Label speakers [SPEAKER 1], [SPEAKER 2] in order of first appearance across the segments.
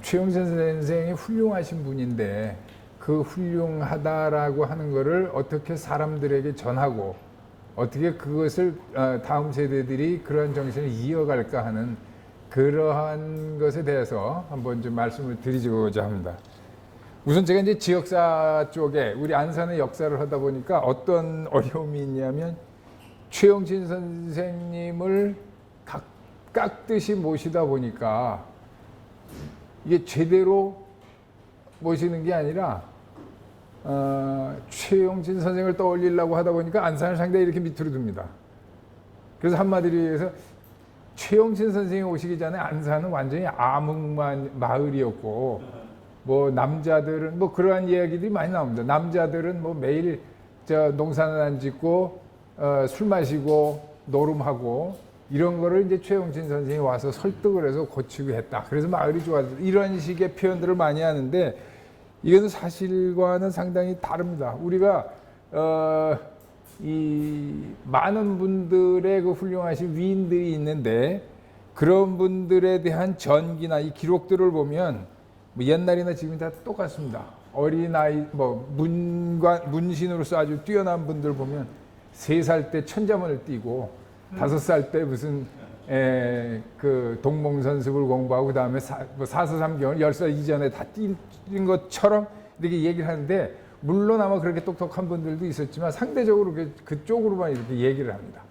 [SPEAKER 1] 최영진 선생이 훌륭하신 분인데 그 훌륭하다라고 하는 거를 어떻게 사람들에게 전하고 어떻게 그것을 다음 세대들이 그러한 정신을 이어갈까 하는 그러한 것에 대해서 한번 좀 말씀을 드리고자 합니다. 우선 제가 이제 지역사 쪽에 우리 안산의 역사를 하다 보니까 어떤 어려움이 있냐면 최영진 선생님을 깎듯이 모시다 보니까 이게 제대로 모시는 게 아니라 최영진 선생을 떠올리려고 하다 보니까 안산을 상당히 이렇게 밑으로 둡니다. 그래서 한마디로 얘기해서 최영진 선생이 오시기 전에 안산은 완전히 암흑 마을이었고 뭐 남자들은 뭐 그러한 이야기들이 많이 나옵니다. 남자들은 뭐 매일 농사는 안 짓고 술 마시고 노름하고 이런 거를 이제 최영진 선생이 와서 설득을 해서 고치고 했다. 그래서 마을이 좋아졌다. 이런 식의 표현들을 많이 하는데 이것은 사실과는 상당히 다릅니다. 우리가 이 많은 분들의 그 훌륭하신 위인들이 있는데 그런 분들에 대한 전기나 이 기록들을 보면 뭐 옛날이나 지금 다 똑같습니다. 어린아이 뭐 문신으로서 아주 뛰어난 분들 보면 3살 때 천자문을 띄고 5살 때 무슨 그 동몽선습을 공부하고 그다음에 사서삼경을 10살 이전에 다 뛴 것처럼 이렇게 얘기를 하는데 물론 아마 그렇게 똑똑한 분들도 있었지만 상대적으로 그쪽으로만 이렇게 얘기를 합니다.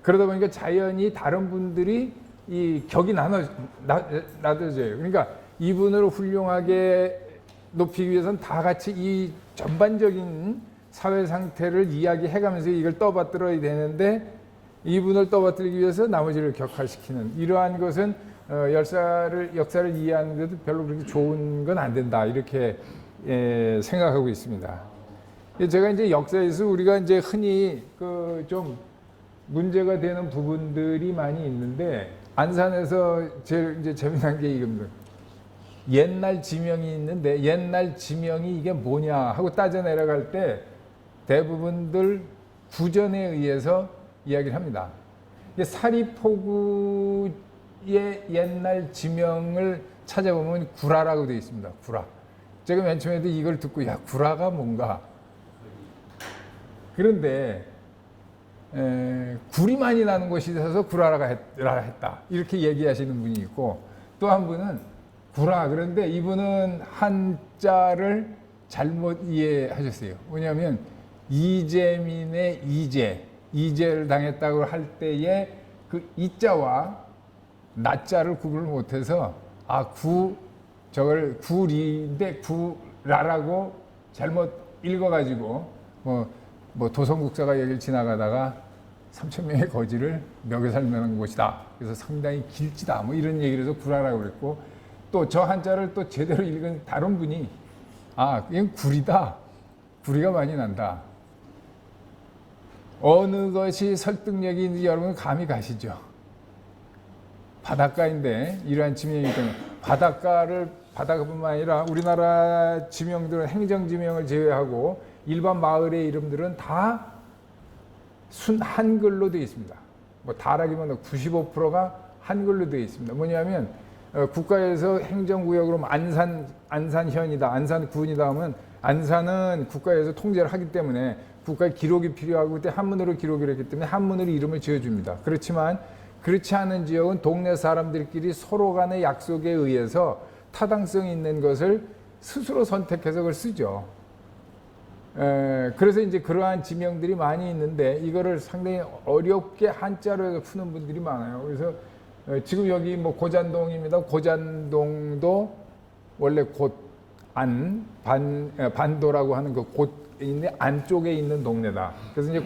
[SPEAKER 1] 그러다 보니까 자연히 다른 분들이 이 격이 나눠져요. 그러니까 이분을 훌륭하게 높이기 위해서는 다 같이 이 전반적인 사회 상태를 이야기해가면서 이걸 떠받들어야 되는데 이분을 떠받들기 위해서 나머지를 격화시키는 이러한 것은 역사를 이해하는데도 별로 그렇게 좋은 건 안 된다 이렇게 생각하고 있습니다. 제가 이제 역사에서 우리가 이제 흔히 그 좀 문제가 되는 부분들이 많이 있는데 안산에서 제일 이제 재미난 게 이겁니다. 옛날 지명이 있는데 옛날 지명이 이게 뭐냐 하고 따져 내려갈 때 대부분들 구전에 의해서 이야기를 합니다. 사리포구의 옛날 지명을 찾아보면 구라라고 되어 있습니다. 구라. 제가 맨 처음에도 이걸 듣고 야 구라가 뭔가. 그런데 굴이 많이 나는 곳이 있어서 구라라 했다. 이렇게 얘기하시는 분이 있고 또 한 분은 구라. 그런데 이분은 한자를 잘못 이해하셨어요. 뭐냐면 이재민의 이재를 당했다고 할 때에 그 이자와 나자를 구분을 못해서 저걸 구리인데 구라라고 잘못 읽어가지고 뭐 도성국사가 여기를 지나가다가 3,000명의 거지를 멱에 살면한 곳이다. 그래서 상당히 길지다. 뭐 이런 얘기를 해서 구라라고 그랬고 또 저 한자를 또 제대로 읽은 다른 분이 이건 구리다. 구리가 많이 난다. 어느 것이 설득력이 있는지 여러분 감이 가시죠? 바닷가인데 이러한 지명이기 때문에 바닷가뿐만 아니라 우리나라 지명들은 행정지명을 제외하고 일반 마을의 이름들은 다 순 한글로 되어 있습니다. 뭐 다라기보다 95%가 한글로 되어 있습니다. 뭐냐면 국가에서 행정구역으로 안산현이다, 안산군이다 하면 안산은 국가에서 통제를 하기 때문에 국가의 기록이 필요하고 그때 한문으로 기록을 했기 때문에 한문으로 이름을 지어줍니다. 그렇지만 그렇지 않은 지역은 동네 사람들끼리 서로 간의 약속에 의해서 타당성 있는 것을 스스로 선택해서 그걸 쓰죠. 그래서 이제 그러한 지명들이 많이 있는데 이거를 상당히 어렵게 한자로 푸는 분들이 많아요. 그래서 지금 여기 뭐 고잔동입니다. 고잔동도 원래 반도라고 하는 그 곳인데 안쪽에 있는 동네다. 그래서 이제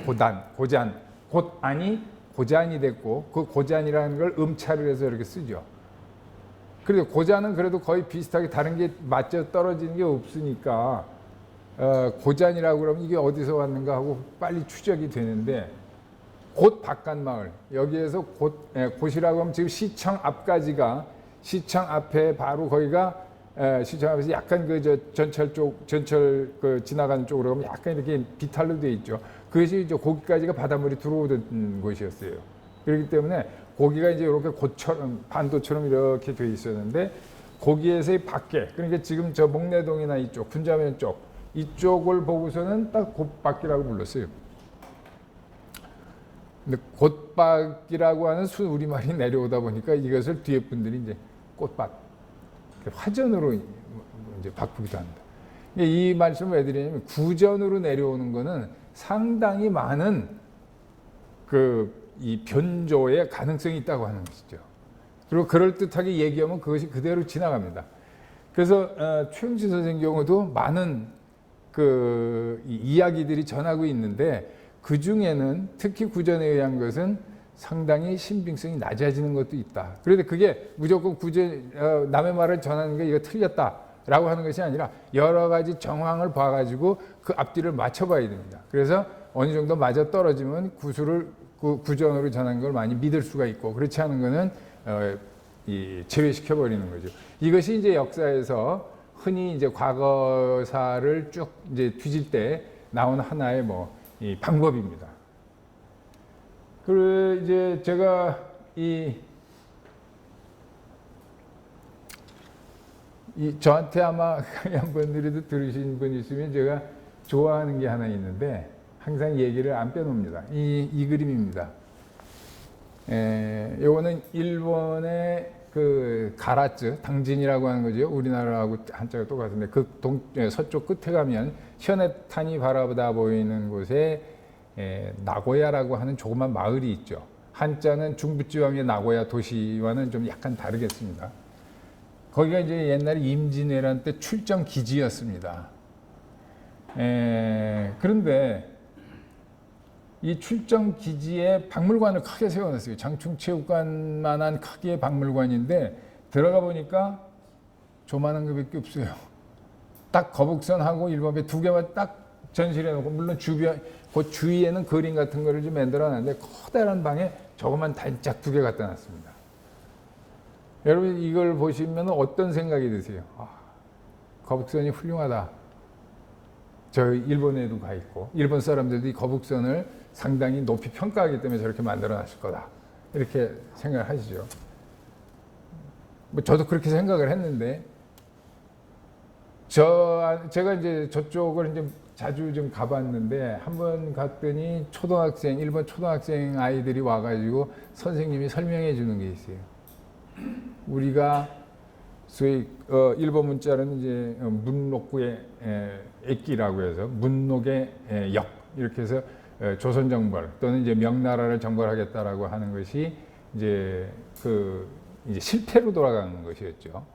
[SPEAKER 1] 곧안이 고잔이 됐고 그 고잔이라는 걸 음차를 해서 이렇게 쓰죠. 그리고 고잔은 그래도 거의 비슷하게 다른 게 맞져 떨어지는 게 없으니까 고잔이라고 그러면 이게 어디서 왔는가 하고 빨리 추적이 되는데 곧 바깥마을 여기에서 곧이라고 하면 지금 시청 앞까지가 시청 앞에 바로 거기가 시청 앞에서 약간 전철 지나가는 쪽으로 가면 약간 이렇게 비탈로 되어 있죠. 그것이 이제 거기까지가 바닷물이 들어오던 곳이었어요. 그렇기 때문에 거기가 이제 이렇게 반도처럼 이렇게 되어 있었는데 거기에서의 밖에, 그러니까 지금 저 목내동이나 이쪽 군자면 쪽 이쪽을 보고서는 딱 곧밖이라고 불렀어요. 근데 곧밖이라고 하는 순 우리말이 내려오다 보니까 이것을 뒤에 분들이 이제 꽃밭, 화전으로 이제 바꾸기도 합니다. 이 말씀을 왜 드리냐면 구전으로 내려오는 거는 상당히 많은 이 변조의 가능성이 있다고 하는 것이죠. 그리고 그럴듯하게 얘기하면 그것이 그대로 지나갑니다. 그래서 최영진 선생 경우도 많은 이야기들이 전하고 있는데 그 중에는 특히 구전에 의한 것은 상당히 신빙성이 낮아지는 것도 있다. 그런데 그게 무조건 남의 말을 전하는 게 이거 틀렸다라고 하는 것이 아니라 여러 가지 정황을 봐가지고 그 앞뒤를 맞춰봐야 됩니다. 그래서 어느 정도 맞아 떨어지면 구전으로 전한 걸 많이 믿을 수가 있고, 그렇지 않은 거는 제외시켜 버리는 거죠. 이것이 이제 역사에서 흔히 이제 과거사를 쭉 이제 뒤질 때 나온 하나의 이 방법입니다. 그리고 이제 제가 저한테 아마 한 분들이도 들으신 분 있으면 제가 좋아하는 게 하나 있는데 항상 얘기를 안 빼놓습니다. 이 그림입니다. 요거는 일본의 가라츠, 당진이라고 하는 거죠. 우리나라하고 한자가 똑같은데 서쪽 끝에 가면 현해탄이 바라보다 보이는 곳에 나고야라고 하는 조그만 마을이 있죠. 한자는 중부지방의 나고야 도시와는 좀 약간 다르겠습니다. 거기가 이제 옛날에 임진왜란 때 출정 기지였습니다. 그런데 이 출정 기지에 박물관을 크게 세워놨어요. 장충체육관만한 크기의 박물관인데 들어가 보니까 조만한 것밖에 없어요. 딱 거북선하고 일본배 두 개만 딱 전시를 해놓고, 물론 그 주위에는 그림 같은 거를 좀 만들어놨는데 커다란 방에 저것만 단짝 두 개 갖다 놨습니다. 여러분 이걸 보시면 어떤 생각이 드세요? 거북선이 훌륭하다. 저 일본에도 가 있고 일본 사람들도 이 거북선을 상당히 높이 평가하기 때문에 저렇게 만들어 놨을 거다, 이렇게 생각을 하시죠. 저도 그렇게 생각을 했는데 제가 이제 저쪽을 이제 자주 좀 가봤는데 한 번 갔더니 일본 초등학생 아이들이 와가지고 선생님이 설명해 주는 게 있어요. 우리가 소위 일본 문자로는 이제 문록구의 액기라고 해서 문록의 역, 이렇게 해서 조선 정벌 또는 이제 명나라를 정벌하겠다라고 하는 것이 이제 이제 실패로 돌아가는 것이었죠.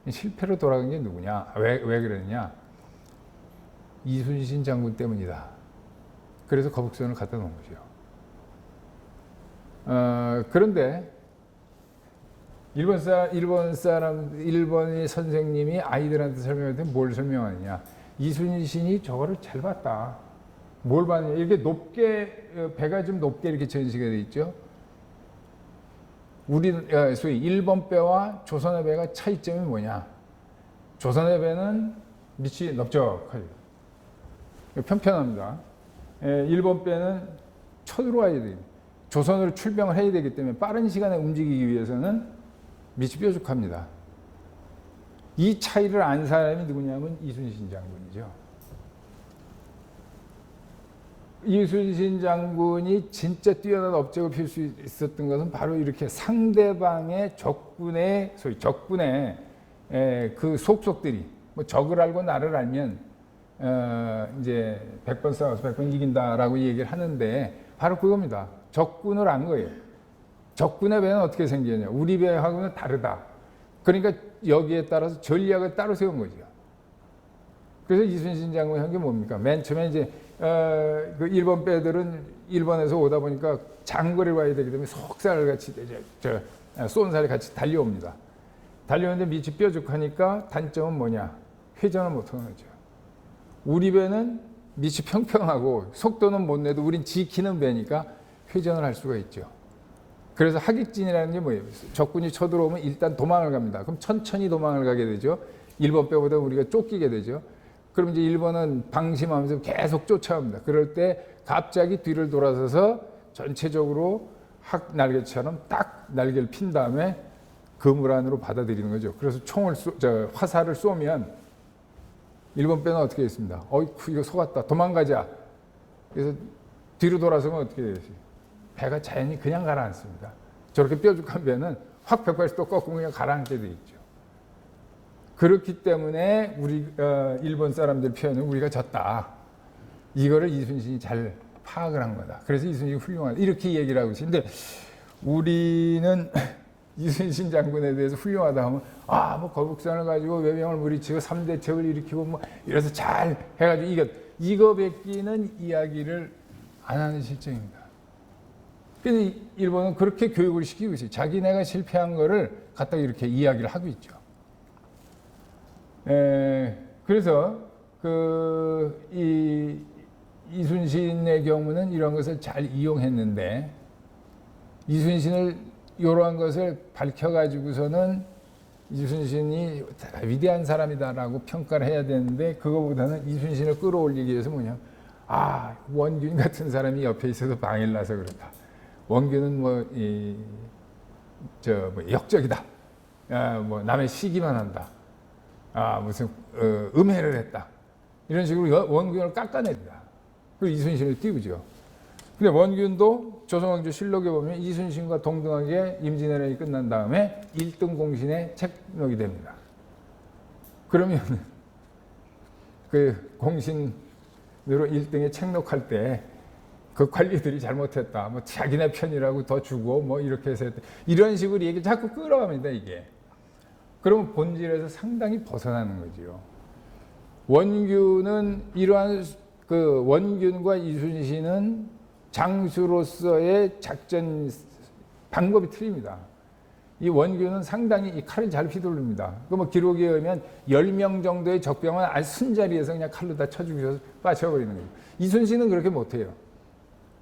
[SPEAKER 1] 실패로 돌아간 게 누구냐? 왜 그러느냐? 이순신 장군 때문이다. 그래서 거북선을 갖다 놓은 거죠. 그런데 일본의 선생님이 아이들한테 설명할 때 뭘 설명하느냐? 이순신이 저거를 잘 봤다. 뭘 봤느냐? 이렇게 높게, 배가 좀 높게 이렇게 전시가 되어 있죠. 소위 일본 배와 조선의 배가 차이점이 뭐냐? 조선의 배는 밑이 넓적하죠. 편편합니다. 일본 배는 쳐들어와야 돼요. 조선으로 출병을 해야 되기 때문에 빠른 시간에 움직이기 위해서는 밑이 뾰족합니다. 이 차이를 안 사람이 누구냐면 이순신 장군이죠. 이순신 장군이 진짜 뛰어난 업적을 펼 수 있었던 것은 바로 이렇게 상대방의 적군의 그 속속들이, 적을 알고 나를 알면 이제 100번 싸워서 100번 이긴다라고 얘기를 하는데 바로 그겁니다. 적군을 안 거예요. 적군의 배는 어떻게 생기냐? 우리 배하고는 다르다. 그러니까 여기에 따라서 전략을 따로 세운 거죠. 그래서 이순신 장군이 한 게 뭡니까? 맨 처음에 이제 그 일본 배들은 일본에서 오다 보니까 장거리를 와야 되기 때문에 속살을 같이 쏜살이 같이 달려옵니다. 달려오는데 밑이 뾰족하니까 단점은 뭐냐? 회전을 못하는 거죠. 우리 배는 밑이 평평하고 속도는 못 내도 우린 지키는 배니까 회전을 할 수가 있죠. 그래서 하객진이라는 게 뭐예요? 적군이 쳐들어오면 일단 도망을 갑니다. 그럼 천천히 도망을 가게 되죠. 일본 배보다 우리가 쫓기게 되죠. 그럼 이제 일본은 방심하면서 계속 쫓아옵니다. 그럴 때 갑자기 뒤를 돌아서서 전체적으로 학날개처럼 딱 날개를 핀 다음에 그물 안으로 받아들이는 거죠. 그래서 화살을 쏘면 일본 배는 어떻게 했습니다. 어이쿠 이거 속았다. 도망가자. 그래서 뒤로 돌아서면 어떻게 되지? 배가 자연히 그냥 가라앉습니다. 저렇게 뾰족한 배는 확 180도 꺾으면 그냥 가라앉게 돼 있죠. 그렇기 때문에 일본 사람들 표현은 우리가 졌다. 이거를 이순신이 잘 파악을 한 거다. 그래서 이순신이 훌륭하다. 이렇게 얘기를 하고 있는데 우리는 이순신 장군에 대해서 훌륭하다 하면 뭐 거북선을 가지고 외병을 무리치고 3대첩을 일으키고 뭐 이래서 잘 해가지고 이거 뱉기는 이야기를 안 하는 실정입니다. 그래서 일본은 그렇게 교육을 시키고 있어요. 자기네가 실패한 거를 갖다 이렇게 이야기를 하고 있죠. 그래서 이순신의 경우는 이런 것을 잘 이용했는데 이순신을 이러한 것을 밝혀가지고서는 이순신이 위대한 사람이다라고 평가를 해야 되는데 그거보다는 이순신을 끌어올리기 위해서 원균 같은 사람이 옆에 있어서 방해를 나서 그렇다. 원균은 역적이다. 남의 시기만 한다. 무슨 음해를 했다. 이런 식으로 원균을 깎아낸다. 그리고 이순신을 띄우죠. 근데 원균도 조선왕조 실록에 보면 이순신과 동등하게 임진왜란이 끝난 다음에 1등 공신에 책록이 됩니다. 그러면 그 공신으로 1등에 책록할 때 그 관리들이 잘못했다. 자기네 편이라고 더 주고 이렇게 해서 했다. 이런 식으로 얘기 자꾸 끌어갑니다, 이게. 그러면 본질에서 상당히 벗어나는 거죠. 원균은 이러한 원균과 이순신은 장수로서의 작전 방법이 틀립니다. 이 원균은 상당히 이 칼을 잘 휘두릅니다. 기록에 의하면 10명 정도의 적병은 아주 순자리에서 그냥 칼로 다 쳐 죽여서 빠쳐버리는 거예요. 이순신은 그렇게 못해요.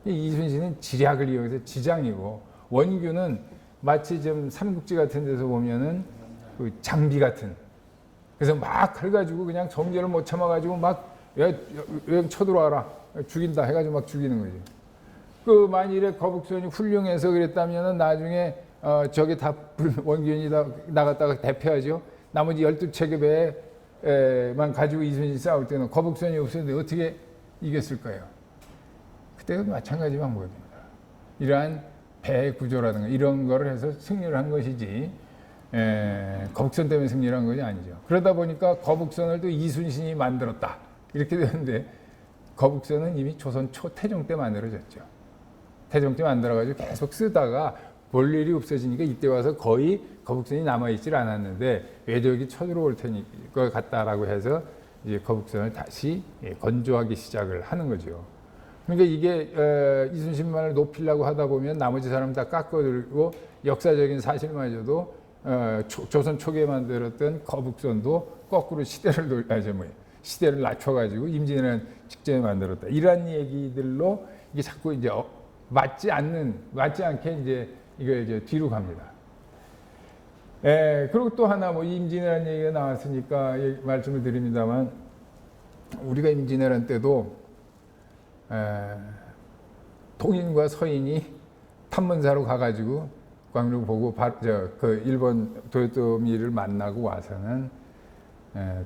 [SPEAKER 1] 이순신은 지략을 이용해서 지장이고 원균은 마치 좀 삼국지 같은 데서 보면은 그 장비 같은. 그래서 막 칼 가지고 그냥 정절을 못 참아가지고 막 쳐들어와라 죽인다 해가지고 막 죽이는 거지. 만일에 거북선이 훌륭해서 그랬다면은 나중에 저게 다 원균이 다 나갔다가 대표하죠. 나머지 12체급에만 가지고 이순신이 싸울 때는 거북선이 없었는데 어떻게 이겼을까요? 그때도 마찬가지 방법입니다. 이러한 배 구조라든가 이런 거를 해서 승리를 한 것이지 거북선 때문에 승리를 한 것이 아니죠. 그러다 보니까 거북선을 또 이순신이 만들었다. 이렇게 되는데 거북선은 이미 조선 태종 때 만들어졌죠. 태종 때 만들어가지고 계속 쓰다가 볼 일이 없어지니까 이때 와서 거의 거북선이 남아있질 않았는데 외적이 쳐들어올 테니 것 같다라고 해서 이제 거북선을 다시 건조하기 시작을 하는 거죠. 그러니까 이게 이순신만을 높이려고 하다 보면 나머지 사람 다 깎아들고 역사적인 사실마저도 조선 초기에 만들었던 거북선도 거꾸로 시대를 낮춰가지고 임진왜란 직전에 만들었다. 이런 얘기들로 이게 자꾸 이제 맞지 않게 이제 이걸 이제 뒤로 갑니다. 그리고 또 하나 임진왜란 얘기가 나왔으니까 말씀을 드립니다만 우리가 임진왜란 때도 동인과 서인이 탐문사로 가가지고 광주 보고 그 일본 도요토미를 만나고 와서는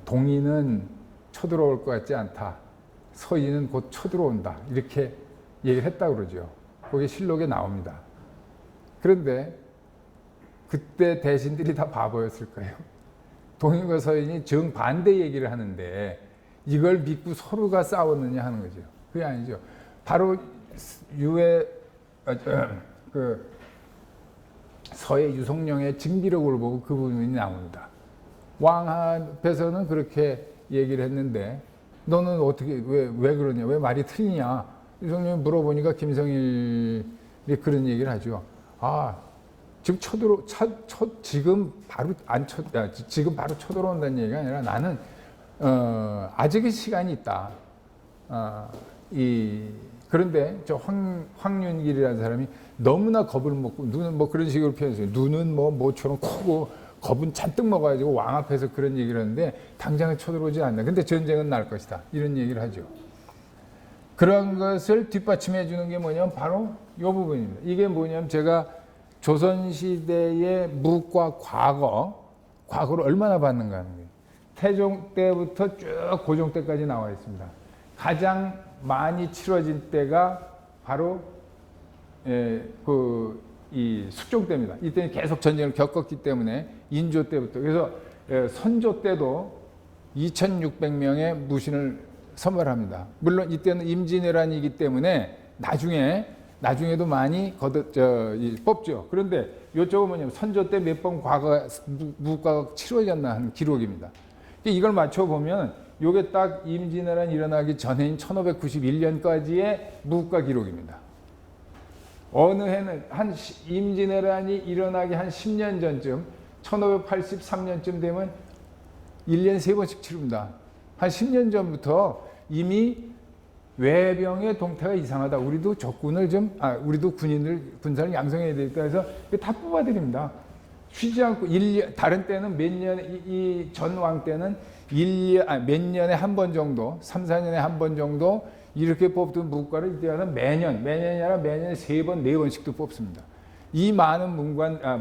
[SPEAKER 1] 동인은 쳐들어올 것 같지 않다. 서인은 곧 쳐들어온다. 이렇게 얘기를 했다고 그러죠. 거기 실록에 나옵니다. 그런데 그때 대신들이 다 바보였을까요? 동인과 서인이 정반대 얘기를 하는데 이걸 믿고 서로가 싸웠느냐 하는 거죠. 그게 아니죠. 바로 서해 유성룡의 징비록을 보고 그 부분이 나옵니다. 왕 앞에서는 그렇게 얘기를 했는데 너는 어떻게 왜 그러냐? 왜 말이 틀리냐? 유성룡이 물어보니까 김성일이 그런 얘기를 하죠. 지금 바로 쳐들어온다는 얘기가 아니라 나는 아직의 시간이 있다. 그런데 저 황윤길이라는 사람이 너무나 겁을 먹고 눈은 그런 식으로 표현했어요. 눈은 모처럼 크고 겁은 잔뜩 먹어가지고 왕 앞에서 그런 얘기를 하는데 당장은 쳐들어오지 않는다. 근데 전쟁은 날 것이다. 이런 얘기를 하죠. 그런 것을 뒷받침해 주는 게 뭐냐면 바로 이 부분입니다. 이게 뭐냐면 제가 조선시대의 무과 과거를 얼마나 봤는가 하는 거예요. 태종 때부터 쭉 고종 때까지 나와 있습니다. 가장 많이 치러진 때가 바로 이 숙종 때입니다. 이때는 계속 전쟁을 겪었기 때문에 인조 때부터. 그래서 선조 때도 2,600명의 무신을 선발합니다. 물론 이때는 임진왜란이기 때문에 나중에도 많이 뽑죠. 그런데 이쪽은 뭐냐면 선조 때 몇 번 무과가 치러졌나 하는 기록입니다. 이걸 맞춰보면 이게 딱 임진왜란 일어나기 전해인 1591년까지의 무과 기록입니다. 어느 해는 임진왜란이 일어나기 한 10년 전쯤 1583년쯤 되면 1년에 3번씩 치릅니다. 한 10년 전부터 이미 외병의 동태가 이상하다. 우리도 우리도 군사를 양성해야 되겠다 해서 다 뽑아드립니다. 쉬지 않고 다른 때는 몇 년, 이 전왕 때는 몇 년에 한 번 정도, 3, 4년에 한 번 정도 이렇게 뽑던 무과를 이때는 매년이 아니라 매년에 3번, 4번씩도 뽑습니다. 이 많은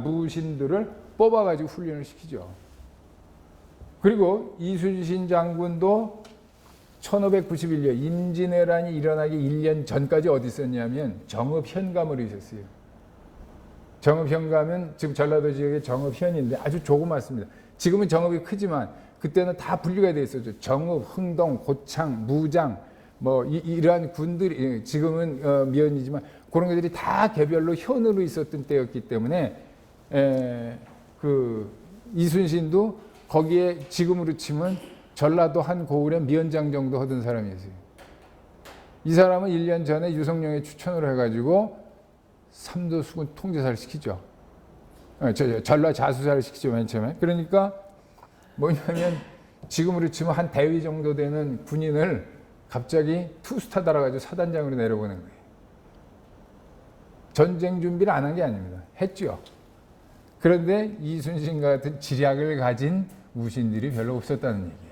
[SPEAKER 1] 무신들을 뽑아가지고 훈련을 시키죠. 그리고 이순신 장군도 1591년 임진왜란이 일어나기 1년 전까지 어디 있었냐면 정읍현감으로 있었어요. 정읍현감은 지금 전라도 지역의 정읍현인데 아주 조그맣습니다. 지금은 정읍이 크지만 그때는 다 분리가 되어 있었죠. 정읍, 흥동, 고창, 무장 이러한 군들이 지금은 미연이지만 그런 것들이 다 개별로 현으로 있었던 때였기 때문에 이순신도 거기에 지금으로 치면 전라도 한 고을에 미연장 정도 하던 사람이었어요. 이 사람은 1년 전에 유성룡의 추천을 해가지고 삼도 수군 통제사를 시키죠. 전라 자수사를 시키죠, 맨 처음에. 그러니까 뭐냐면 지금으로 치면 한 대위 정도 되는 군인을 갑자기 투스타 달아가지고 사단장으로 내려보는 거예요. 전쟁 준비를 안 한 게 아닙니다. 했죠. 그런데 이순신 같은 지략을 가진 무신들이 별로 없었다는 얘기예요.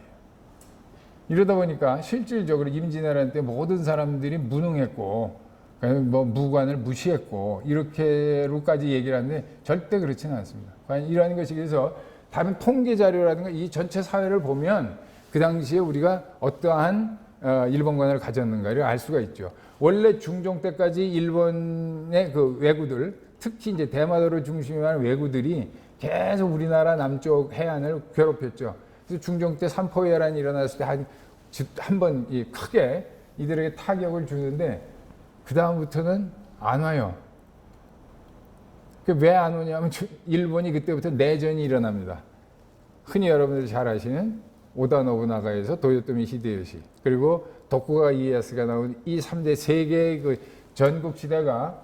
[SPEAKER 1] 이러다 보니까 실질적으로 임진왜란 때 모든 사람들이 무능했고 무관을 무시했고 이렇게로까지 얘기를 하는데 절대 그렇지는 않습니다. 과연 이러한 것이 그래서 다른 통계 자료라든가 이 전체 사회를 보면 그 당시에 우리가 어떠한 일본관을 가졌는가를 알 수가 있죠. 원래 중종 때까지 일본의 외구들, 특히 이제 대마도를 중심으로 한 왜구들이 계속 우리나라 남쪽 해안을 괴롭혔죠. 그래서 중종 때 삼포해란이 일어났을 때 한 번 크게 이들에게 타격을 주는데 그 다음부터는 안 와요. 왜 안 오냐면 일본이 그때부터 내전이 일어납니다. 흔히 여러분들이 잘 아시는 오다 노부나가에서 도요토미 히데요시 그리고 도쿠가와 이에야스가 나온 이 3대 세계의 그 전국 시대가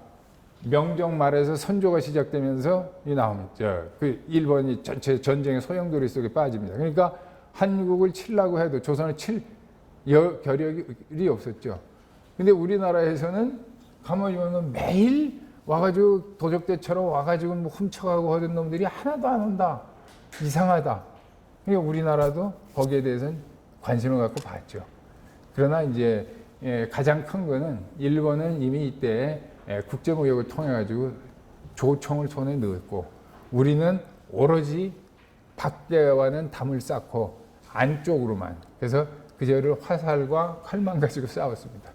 [SPEAKER 1] 명종 말에서 선조가 시작되면서 나옵니다. 그 일본이 전체 전쟁의 소용돌이 속에 빠집니다. 그러니까 한국을 치려고 해도 조선을 칠 겨력이 없었죠. 근데 우리나라에서는 가만히 보면 매일 와가지고 도적대처럼 와가지고 훔쳐가고 하던 놈들이 하나도 안 온다. 이상하다. 그러니까 우리나라도 거기에 대해서는 관심을 갖고 봤죠. 그러나 이제 가장 큰 거는 일본은 이미 이때 국제무역을 통해 가지고 조총을 손에 넣었고 우리는 오로지 밖에와는 담을 쌓고 안쪽으로만 그래서 그저를 화살과 칼만 가지고 싸웠습니다.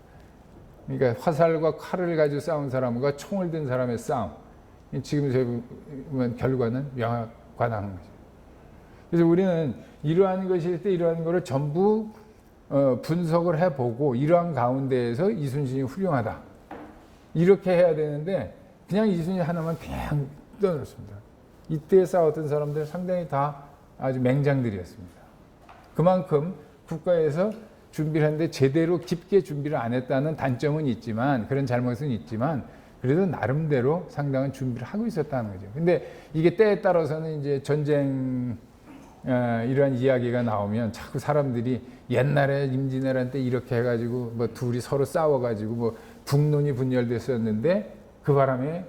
[SPEAKER 1] 그러니까 화살과 칼을 가지고 싸운 사람과 총을 든 사람의 싸움. 지금 저희 보면 결과는 명확한 거죠. 그래서 우리는 이러한 것일 때 이러한 것을 전부 분석을 해보고 이러한 가운데에서 이순신이 훌륭하다. 이렇게 해야 되는데 그냥 이순신 하나만 그냥 떠났습니다. 이때 싸웠던 사람들 상당히 다 아주 맹장들이었습니다. 그만큼 국가에서 준비를 했는데 제대로 깊게 준비를 안 했다는 단점은 있지만 그런 잘못은 있지만 그래도 나름대로 상당한 준비를 하고 있었다는 거죠. 근데 이게 때에 따라서는 이제 전쟁 이러한 이야기가 나오면 자꾸 사람들이 옛날에 임진왜란 때 이렇게 해가지고 둘이 서로 싸워가지고 북론이 분열됐었는데 그 바람에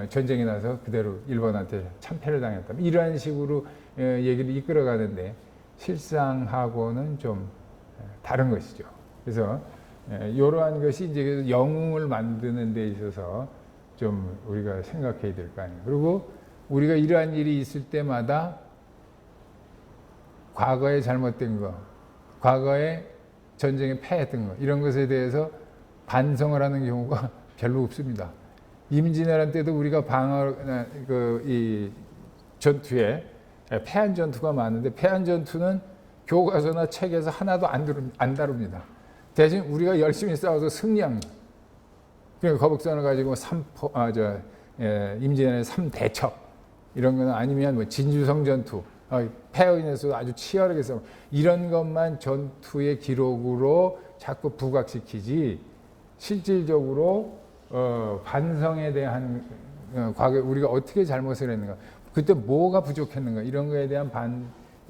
[SPEAKER 1] 전쟁이 나서 그대로 일본한테 참패를 당했다. 이러한 식으로 얘기를 이끌어가는데 실상하고는 좀 다른 것이죠. 그래서 이러한 것이 이제 영웅을 만드는 데 있어서 좀 우리가 생각해야 될 거 아니에요. 그리고 우리가 이러한 일이 있을 때마다 과거에 잘못된 거, 과거에 전쟁에 패했던 거, 이런 것에 대해서 반성을 하는 경우가 별로 없습니다. 임진왜란 때도 우리가 이 전투에 패한 전투가 많은데, 패한 전투는 교과서나 책에서 하나도 안 다룹니다. 대신 우리가 열심히 싸워서 승리한 거. 그러니까 거북선을 가지고 임진왜란의 3대첩 이런 거는, 아니면 뭐 진주성 전투, 패에 인해서 아주 치열하게 싸워, 이런 것만 전투의 기록으로 자꾸 부각시키지, 실질적으로 반성에 대한 과거에 우리가 어떻게 잘못을 했는가, 그때 뭐가 부족했는가, 이런 거에 대한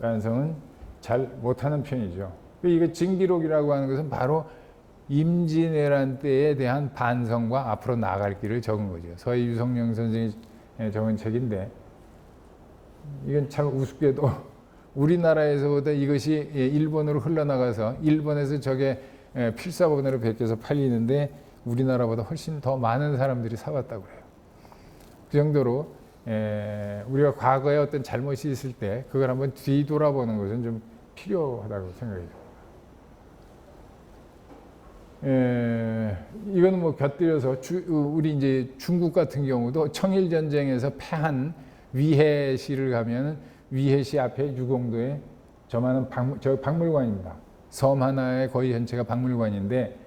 [SPEAKER 1] 반성은 잘 못하는 편이죠. 이게 징기록이라고 하는 것은 바로 임진왜란 때에 대한 반성과 앞으로 나아갈 길을 적은 거죠. 서해 유성룡 선생이 적은 책인데, 이건 참 우습게도 우리나라에서보다 이것이 일본으로 흘러나가서 일본에서 저게 필사본으로 베껴서 팔리는데 우리나라보다 훨씬 더 많은 사람들이 사왔다고 해요. 그 정도로 우리가 과거에 어떤 잘못이 있을 때 그걸 한번 뒤돌아보는 것은 좀 필요하다고 생각이 듭니다. 이거는 뭐 곁들여서 우리 이제 중국 같은 경우도 청일 전쟁에서 패한 위해시를 가면 위해시 앞에 유공도에 저만한 박물관입니다. 섬 하나에 거의 전체가 박물관인데,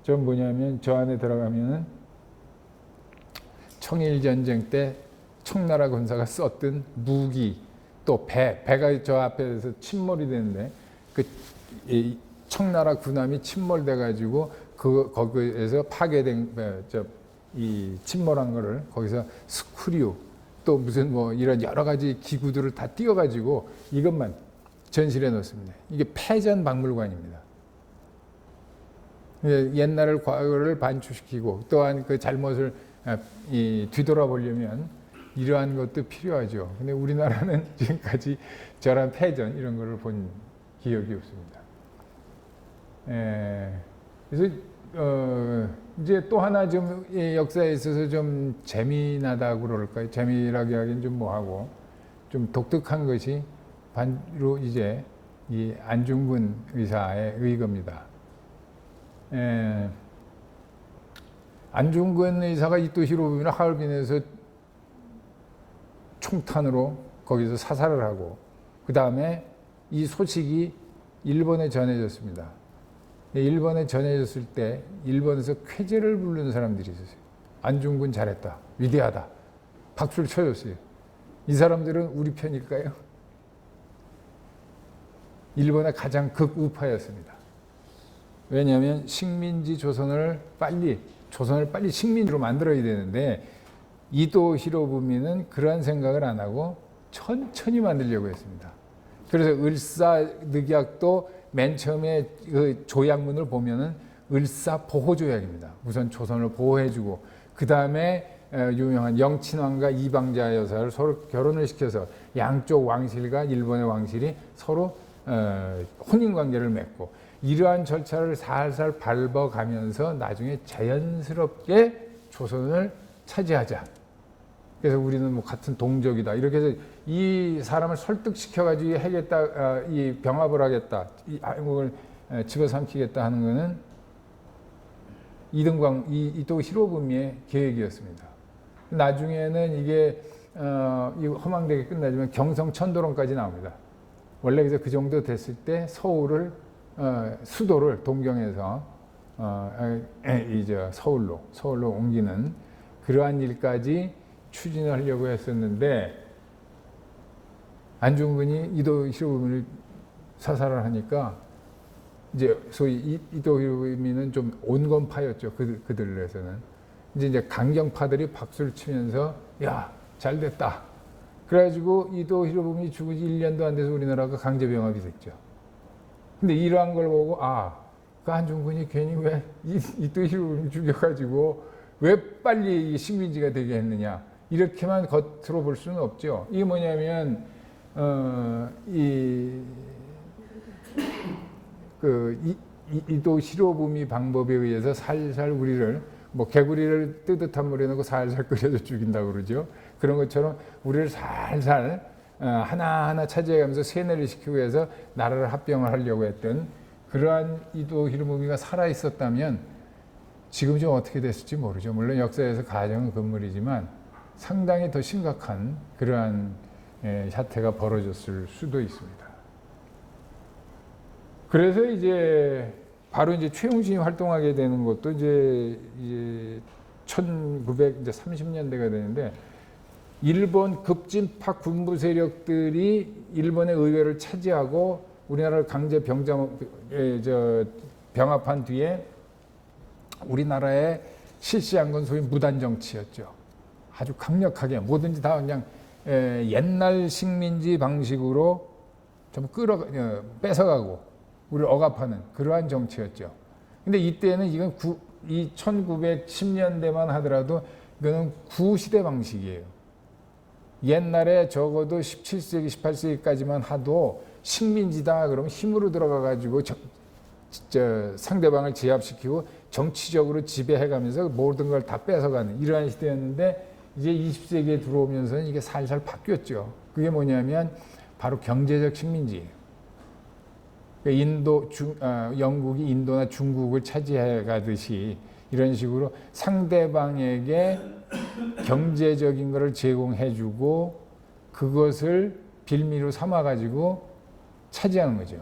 [SPEAKER 1] 좀 뭐냐면 저 안에 들어가면은 청일 전쟁 때 청나라 군사가 썼던 무기, 또 배가 저 앞에서 침몰이 되는데, 그 청나라 군함이 침몰돼 가지고 거기에서 파괴된 이 침몰한 거를 거기서 스크류, 또 무슨 뭐 이런 여러 가지 기구들을 다 띄워가지고 이것만 전시해 놓습니다. 이게 패전 박물관입니다. 옛날을, 과거를 반추시키고 또한 그 잘못을 뒤돌아보려면 이러한 것도 필요하죠. 근데 우리나라는 지금까지 저런 패전 이런 거를 본 기억이 없습니다. 그래서 이제 또 하나 좀 역사에 있어서 좀 재미나다고 그럴까요? 재미라고 하긴 좀 뭐하고 좀 독특한 것이 바로 이제 이 안중근 의사의 의거입니다. 안중근 의사가 이토 히로부미를 하얼빈에서 총탄으로 거기서 사살을 하고, 그 다음에 이 소식이 일본에 전해졌습니다. 일본에 전해졌을 때 일본에서 쾌재를 부르는 사람들이 있었어요. 안중근 잘했다, 위대하다, 박수를 쳐줬어요. 이 사람들은 우리 편일까요? 일본의 가장 극우파였습니다. 왜냐하면 식민지 조선을 빨리 식민지로 만들어야 되는데, 이토 히로부미는 그러한 생각을 안 하고 천천히 만들려고 했습니다. 그래서 을사늑약도 맨 처음에 그 조약문을 보면은 을사보호조약입니다. 우선 조선을 보호해주고, 그 다음에 유명한 영친왕과 이방자 여사를 서로 결혼을 시켜서 양쪽 왕실과 일본의 왕실이 서로 혼인관계를 맺고, 이러한 절차를 살살 밟아가면서 나중에 자연스럽게 조선을 차지하자. 그래서 우리는 뭐 같은 동족이다, 이렇게 해서 이 사람을 설득시켜가지고 하겠다, 이 병합을 하겠다, 이 한국을 집어삼키겠다 하는 것은 이토 히로부미의 계획이었습니다. 나중에는 이게 허망되게 끝나지만 경성천도론까지 나옵니다. 원래 그래서 그 정도 됐을 때 서울을 수도를 동경에서 이제 서울로 옮기는 그러한 일까지 추진을 하려고 했었는데, 안중근이 이토 히로부미를 사살을 하니까 이제 소위 이토 히로부미는 좀 온건파였죠. 그들에서는 이제 강경파들이 박수를 치면서 야, 잘 됐다. 그래가지고 이토 히로부미 죽은 지 1년도 안 돼서 우리나라가 강제병합이 됐죠. 근데 이러한 걸 보고 그 안중근이 괜히 왜 이토 히로부미 죽여가지고 왜 빨리 식민지가 되게 했느냐, 이렇게만 겉으로 볼 수는 없죠. 이게 뭐냐면 이토 히로부미 방법에 의해서 살살 우리를 뭐 개구리를 뜨뜻한 물에 넣고 살살 끓여도 죽인다고 그러죠. 그런 것처럼 우리를 살살 하나하나 차지해가면서 세뇌를 시키고 해서 나라를 합병을 하려고 했던 그러한 이도 히로부미가 살아 있었다면 지금 좀 어떻게 됐을지 모르죠. 물론 역사에서 가정은 금물이지만 상당히 더 심각한 그러한 사태가 벌어졌을 수도 있습니다. 그래서 이제 바로 이제 최용신이 활동하게 되는 것도 이제 1930년대가 되는데 일본 급진파 군부 세력들이 일본의 의회를 차지하고 우리나라를 강제 병합한 뒤에 우리나라에 실시한 건 소위 무단 정치였죠. 아주 강력하게 뭐든지 다 그냥 옛날 식민지 방식으로 좀 뺏어가고 우리를 억압하는 그러한 정치였죠. 근데 이때는 이건 1910년대만 하더라도 이거는 구시대 방식이에요. 옛날에 적어도 17세기, 18세기까지만 하도 식민지다 그러면 힘으로 들어가 가지고 상대방을 제압시키고 정치적으로 지배해가면서 모든 걸 다 뺏어가는 이러한 시대였는데 이제 20세기에 들어오면서는 이게 살살 바뀌었죠. 그게 뭐냐면 바로 경제적 식민지예요. 영국이 인도나 중국을 차지해 가듯이 이런 식으로 상대방에게 경제적인 것을 제공해주고 그것을 빌미로 삼아가지고 차지하는 거죠.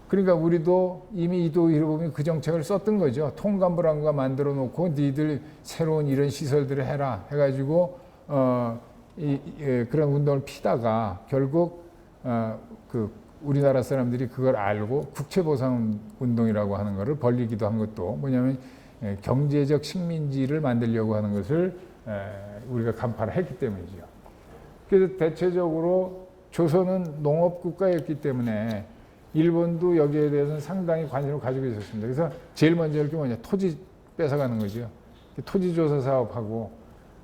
[SPEAKER 1] 그러니까 우리도 이미 이도 히로부미 그 정책을 썼던 거죠. 통감불안과 만들어 놓고 니들 새로운 이런 시설들을 해라 해가지고 그런 운동을 피다가 결국 우리나라 사람들이 그걸 알고 국채보상운동이라고 하는 것을 벌리기도 한 것도 뭐냐면 경제적 식민지를 만들려고 하는 것을 우리가 간파를 했기 때문이죠. 그래서 대체적으로 조선은 농업국가였기 때문에 일본도 여기에 대해서는 상당히 관심을 가지고 있었습니다. 그래서 제일 먼저 할 게 뭐냐, 토지 뺏어가는 거죠. 토지 조사 사업하고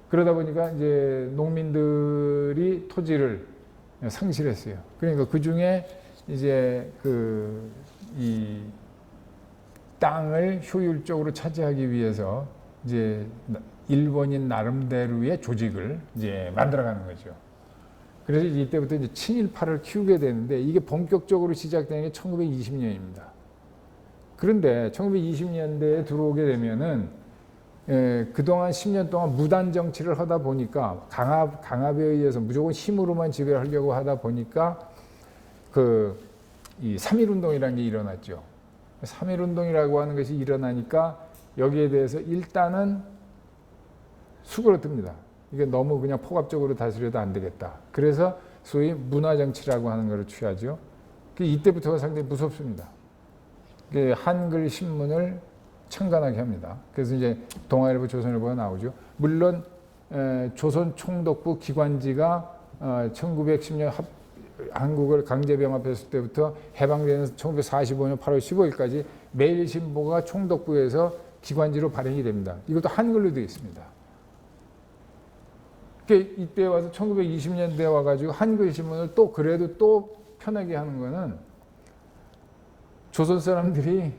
[SPEAKER 1] 그러다 보니까 이제 농민들이 토지를 상실했어요. 그러니까 그 중에 이제 이 땅을 효율적으로 차지하기 위해서 이제 일본인 나름대로의 조직을 이제 만들어가는 거죠. 그래서 이때부터 이제 친일파를 키우게 되는데 이게 본격적으로 시작되는 게 1920년입니다. 그런데 1920년대에 들어오게 되면은 그동안 10년 동안 무단 정치를 하다 보니까 강압에 의해서 무조건 힘으로만 지배를 하려고 하다 보니까 이 3.1운동이라는 게 일어났죠. 3.1운동이라고 하는 것이 일어나니까 여기에 대해서 일단은 수그러듭니다. 이게 너무 그냥 포괄적으로 다스려도 안 되겠다. 그래서 소위 문화정치라고 하는 것을 취하죠. 이때부터가 상당히 무섭습니다. 한글 신문을 창간하게 합니다. 그래서 이제 동아일보, 조선일보가 나오죠. 물론 조선총독부 기관지가 1910년 한국을 강제병합했을 때부터 해방되는 1945년 8월 15일까지 매일신보가 총독부에서 기관지로 발행이 됩니다. 이것도 한글로 되어 있습니다. 이때 와서 1920년대에 와가지고 한글 신문을 또 그래도 또 편하게 하는 거는 조선 사람들이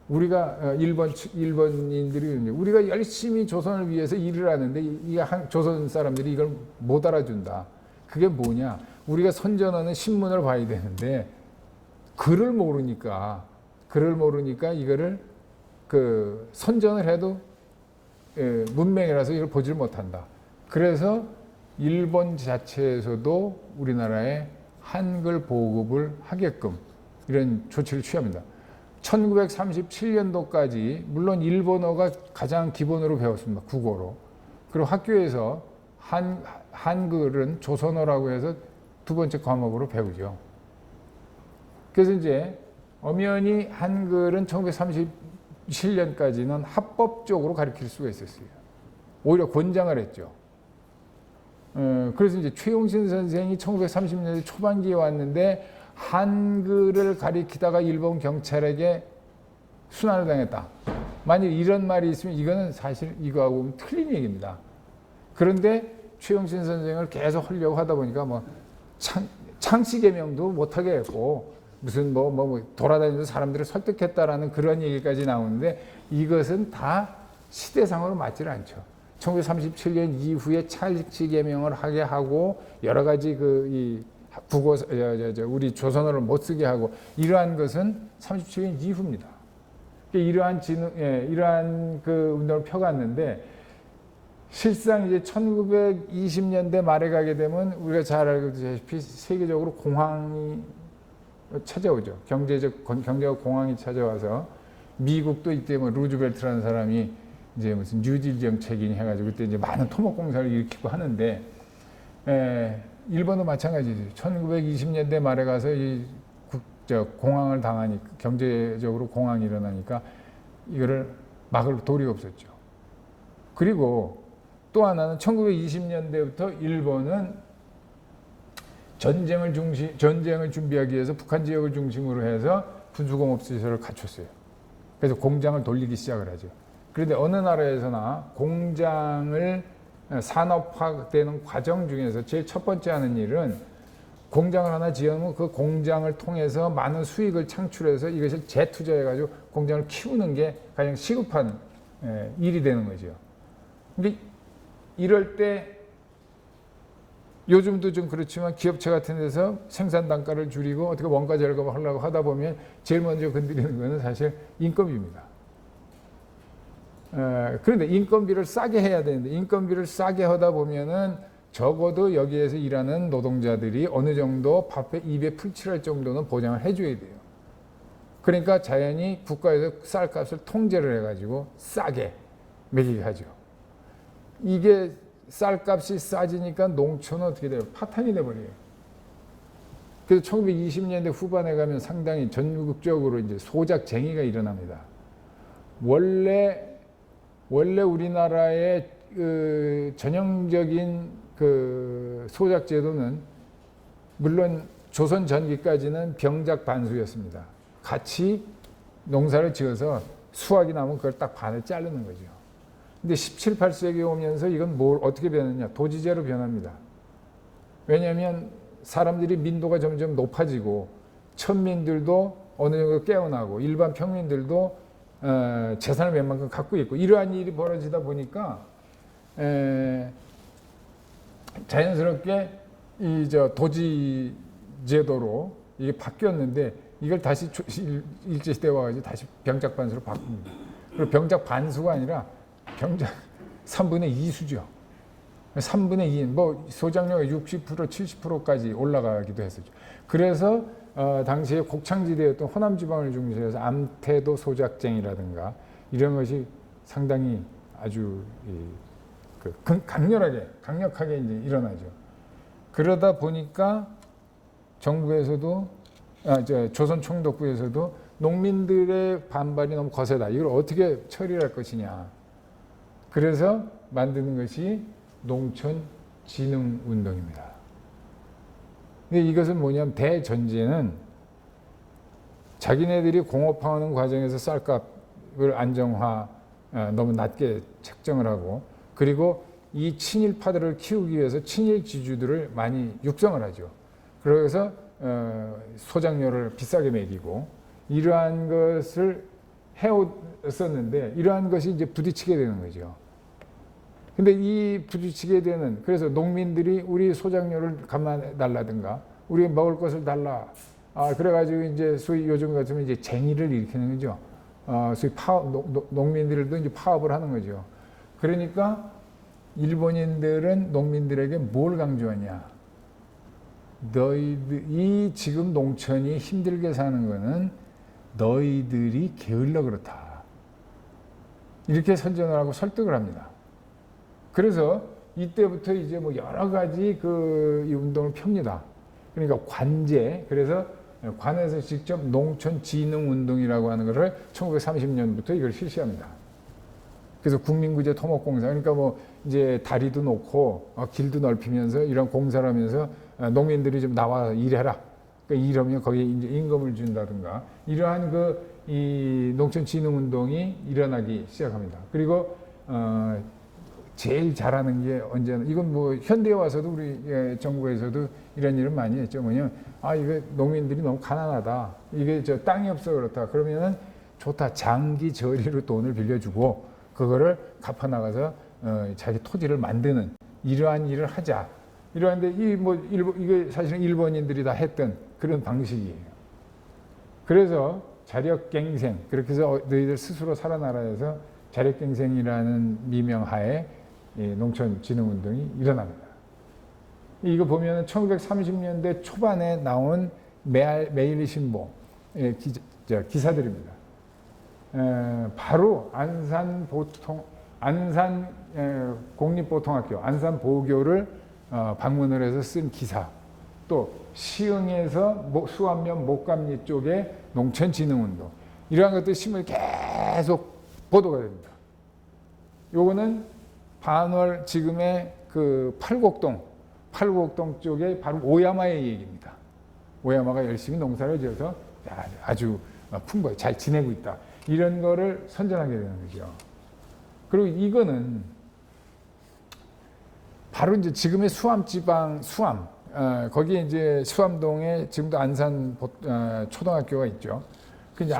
[SPEAKER 1] 우리가 일본인들이 우리가 열심히 조선을 위해서 일을 하는데 조선 사람들이 이걸 못 알아준다. 그게 뭐냐? 우리가 선전하는 신문을 봐야 되는데 글을 모르니까 이거를 선전을 해도 문맹이라서 이걸 보지를 못한다. 그래서 일본 자체에서도 우리나라에 한글 보급을 하게끔 이런 조치를 취합니다. 1937년도까지 물론 일본어가 가장 기본으로 배웠습니다. 국어로. 그리고 학교에서 한글은 조선어라고 해서 두 번째 과목으로 배우죠. 그래서 이제 엄연히 한글은 1937년까지는 합법적으로 가르칠 수가 있었어요. 오히려 권장을 했죠. 그래서 이제 최용신 선생이 1930년대 초반기에 왔는데 한글을 가리키다가 일본 경찰에게 순환을 당했다. 만약 이런 말이 있으면 이거는 사실 이거하고 틀린 얘기입니다. 그런데 최용신 선생을 계속 하려고 하다 보니까 뭐 창씨 개명도 못하게 했고 무슨 뭐 돌아다니면서 사람들을 설득했다라는 그런 얘기까지 나오는데 이것은 다 시대상으로 맞질 않죠. 1937년 이후에 찰지 개명을 하게 하고 여러 가지 이 국어 우리 조선어를 못 쓰게 하고 이러한 것은 37년 이후입니다. 이러한 그 운동을 펴갔는데 실상 이제 1920년대 말에 가게 되면 우리가 잘 알고 계시다시피 세계적으로 공황이 찾아오죠. 경제적 공황이 찾아와서 미국도 이때 뭐 루즈벨트라는 사람이 이제 무슨 뉴딜 정책이니 해가지고 그때 이제 많은 토목공사를 일으키고 하는데 일본도 마찬가지죠. 1920년대 말에 가서 공황을 당하니까 경제적으로 공황이 일어나니까 이거를 막을 도리가 없었죠. 그리고 또 하나는 1920년대부터 일본은 전쟁을 준비하기 위해서 북한 지역을 중심으로 해서 군수공업 시설을 갖췄어요. 그래서 공장을 돌리기 시작을 하죠. 그런데 어느 나라에서나 공장을 산업화되는 과정 중에서 제일 첫 번째 하는 일은 공장을 하나 지으면 그 공장을 통해서 많은 수익을 창출해서 이것을 재투자해가지고 공장을 키우는 게 가장 시급한 일이 되는 거죠. 근데 이럴 때 요즘도 좀 그렇지만 기업체 같은 데서 생산 단가를 줄이고 어떻게 원가 절감을 하려고 하다 보면 제일 먼저 건드리는 것은 사실 인건비입니다. 그런데 인건비를 싸게 해야 되는데 인건비를 싸게 하다 보면은 적어도 여기에서 일하는 노동자들이 어느 정도 입에 풀칠할 정도는 보장을 해줘야 돼요. 그러니까 자연히 국가에서 쌀값을 통제를 해가지고 싸게 매기게 하죠. 이게 쌀값이 싸지니까 농촌은 어떻게 돼요? 파탄이 돼버려요. 그래서 1920년대 후반에 가면 상당히 전국적으로 이제 소작쟁이가 일어납니다. 원래 우리나라의 그 전형적인 그 소작 제도는 물론 조선 전기까지는 병작 반수였습니다. 같이 농사를 지어서 수확이 나면 그걸 딱 반을 자르는 거죠. 근데 17, 18세기 오면서 이건 어떻게 변했냐? 도지제로 변합니다. 왜냐하면 사람들이 민도가 점점 높아지고 천민들도 어느 정도 깨어나고 일반 평민들도 재산을 웬만큼 갖고 있고 이러한 일이 벌어지다 보니까 자연스럽게 도지 제도로 이게 바뀌었는데 이걸 다시 일제시대에 와가지고 다시 병작 반수로 바꿉니다. 그리고 병작 반수가 아니라 병작 3분의 2수죠. 3분의 2, 뭐 소작료가 60%, 70%까지 올라가기도 했었죠. 그래서 당시에 곡창지대였던 호남 지방을 중심으로 해서 암태도 소작쟁이라든가 이런 것이 상당히 아주 강력하게 이제 일어나죠. 그러다 보니까 정부에서도 조선 총독부에서도 농민들의 반발이 너무 거세다. 이걸 어떻게 처리할 것이냐. 그래서 만드는 것이 농촌진흥운동입니다. 근데 이것은 뭐냐면 대전제는 자기네들이 공업화하는 과정에서 쌀값을 너무 낮게 책정을 하고 그리고 이 친일파들을 키우기 위해서 친일 지주들을 많이 육성을 하죠. 그래서 소작료를 비싸게 매기고 이러한 것을 해왔었는데 이러한 것이 이제 부딪히게 되는 거죠. 근데 이 부딪히게 되는 그래서 농민들이 우리 소작료를 감안해달라든가 우리 먹을 것을 달라. 그래가지고 이제 소위 요즘 같으면 이제 쟁의를 일으키는 거죠. 소위 농민들도 이제 파업을 하는 거죠. 그러니까 일본인들은 농민들에게 뭘 강조하냐? 이 지금 농촌이 힘들게 사는 거는 너희들이 게을러 그렇다. 이렇게 선전을 하고 설득을 합니다. 그래서 이때부터 이제 뭐 여러 가지 이 운동을 펴니다. 그러니까 그래서 관에서 직접 농촌진흥운동이라고 하는 것을 1930년부터 이걸 실시합니다. 그래서 국민구제 토목공사, 그러니까 뭐 이제 다리도 놓고 길도 넓히면서 이런 공사를 하면서 농민들이 좀 나와 일해라. 그러니까 일하면 거기에 이제 임금을 준다든가 이러한 이 농촌진흥운동이 일어나기 시작합니다. 그리고 제일 잘하는 게 언제나 이건 뭐 현대에 와서도 우리 정부에서도 이런 일을 많이 했죠. 뭐냐면 이거 농민들이 너무 가난하다. 이게 저 땅이 없어 그렇다. 그러면은 좋다. 장기 저리로 돈을 빌려주고 그거를 갚아 나가서 자기 토지를 만드는 이러한 일을 하자. 이러한데 이게 사실은 일본인들이 다 했던 그런 방식이에요. 그래서 자력갱생 그렇게 해서 너희들 스스로 살아나라 해서 자력갱생이라는 미명하에 농촌진흥운동이 일어납니다. 이거 보면 1930년대 초반에 나온 매일신보 기사들입니다. 바로 안산 공립보통학교, 안산보교를 방문을 해서 쓴 기사, 또 시흥에서 수안면 목감리 쪽에 농촌진흥운동, 이러한 것들 신문에 계속 보도가 됩니다. 요거는 반월 지금의 그 팔곡동 쪽에 바로 오야마의 얘기입니다. 오야마가 열심히 농사를 지어서 아주 풍부하게 잘 지내고 있다. 이런 거를 선전하게 되는 거죠. 그리고 이거는 바로 이제 지금의 수암지방 거기에 이제 수암동에 지금도 안산 초등학교가 있죠. 그 이제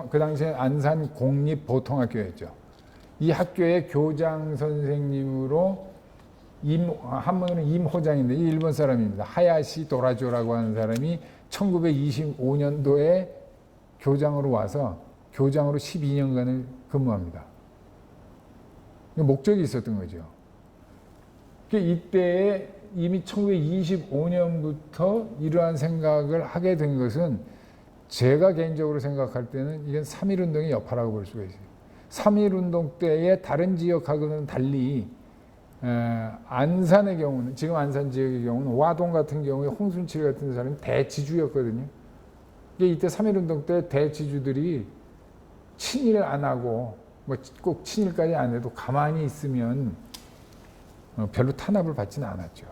[SPEAKER 1] 그 당시에 안산 공립보통학교였죠. 이 학교의 교장 선생님으로 한문으로는 임호장인데 이 일본 사람입니다. 하야시 도라조라고 하는 사람이 1925년도에 교장으로 와서 교장으로 12년간을 근무합니다. 목적이 있었던 거죠. 이때에 이미 1925년부터 이러한 생각을 하게 된 것은 제가 개인적으로 생각할 때는 이건 3.1운동의 여파라고 볼 수가 있어요. 3.1운동 때의 다른 지역하고는 달리 안산의 경우는, 지금 안산 지역의 경우는 와동 같은 경우에 홍순칠 같은 사람이 대지주였거든요. 이때 3.1운동 때 대지주들이 친일 안 하고 뭐 꼭 친일까지 안 해도 가만히 있으면 별로 탄압을 받지는 않았죠.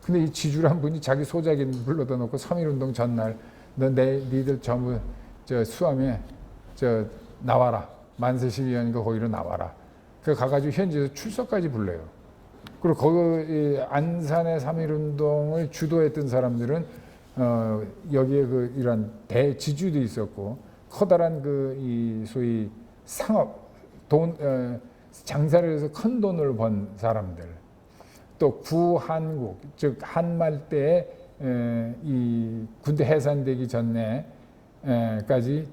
[SPEAKER 1] 근데 이 지주란 분이 자기 소작인 불러다 놓고 3.1운동 전날 니들 전부 수암에 나와라. 만세 시위하니까 거기로 나와라. 그 가가지고 현지에서 출석까지 불러요. 그리고 거기 안산의 3.1운동을 주도했던 사람들은 여기에 이런 대지주도 있었고 커다란 이 소위 상업 장사를 해서 큰 돈을 번 사람들, 또 구한국 즉 한말 때에 이 군대 해산되기 전에까지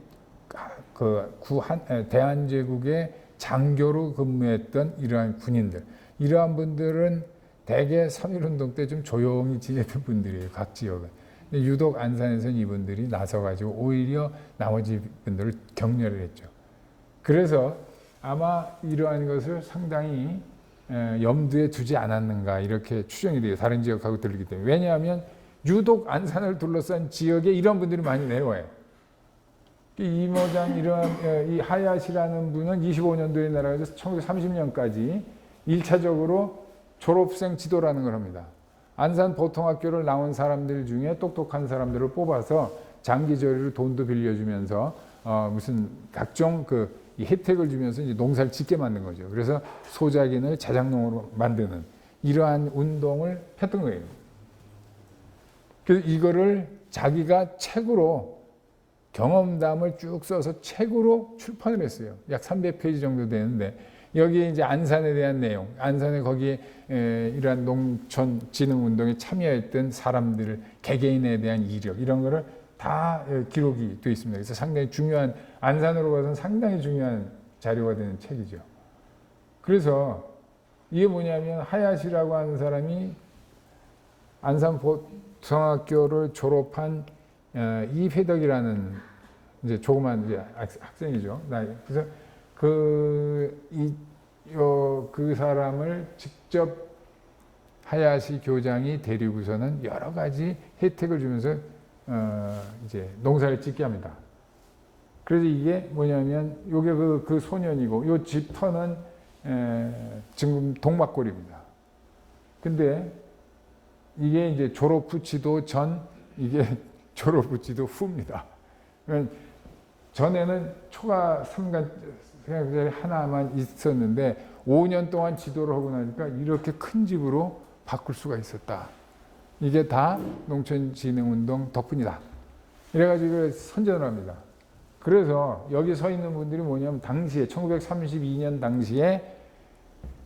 [SPEAKER 1] 대한제국의 장교로 근무했던 이러한 군인들, 이러한 분들은 대개 3.1운동 때 좀 조용히 지냈던 분들이에요. 각 지역은. 근데 유독 안산에서는 이분들이 나서가지고 오히려 나머지 분들을 격려를 했죠. 그래서 아마 이러한 것을 상당히 염두에 두지 않았는가 이렇게 추정이 돼요. 다른 지역하고 들리기 때문에. 왜냐하면 유독 안산을 둘러싼 지역에 이런 분들이 많이 내려와요. 이모장 이 하야시라는 분은 25년도에 내려가서 1930년까지 1차적으로 졸업생 지도라는 걸 합니다. 안산 보통학교를 나온 사람들 중에 똑똑한 사람들을 뽑아서 장기저리로 돈도 빌려주면서 무슨 각종 이 혜택을 주면서 이제 농사를 짓게 만든 거죠. 그래서 소작인을 자작농으로 만드는 이러한 운동을 했던 거예요. 그래서 이거를 자기가 책으로 경험담을 쭉 써서 책으로 출판을 했어요. 약 300페이지 정도 되는데 여기에 이제 안산에 대한 내용, 안산에 거기에 이러한 농촌 진흥 운동에 참여했던 사람들, 개개인에 대한 이력 이런 거를 다 기록이 되어 있습니다. 그래서 상당히 중요한, 안산으로 봐서는 상당히 중요한 자료가 되는 책이죠. 그래서 이게 뭐냐면 하야시라고 하는 사람이 안산 보통학교를 졸업한 이회덕이라는 이제 조그만 이제 학생이죠. 그래서 그 사람을 직접 하야시 교장이 데리고서는 여러 가지 혜택을 주면서 이제 농사를 짓게 합니다. 그래서 이게 뭐냐면 요게 그 소년이고 요 집터는 지금 동막골입니다. 근데 이게 이제 졸업 후 지도 전, 이게 졸업 후 지도 후입니다. 전에는 초가 3강짜리 하나만 있었는데 5년 동안 지도를 하고 나니까 이렇게 큰 집으로 바꿀 수가 있었다. 이게 다 농촌진흥운동 덕분이다. 이래가지고 선전을 합니다. 그래서 여기 서 있는 분들이 뭐냐면 당시에 1932년 당시에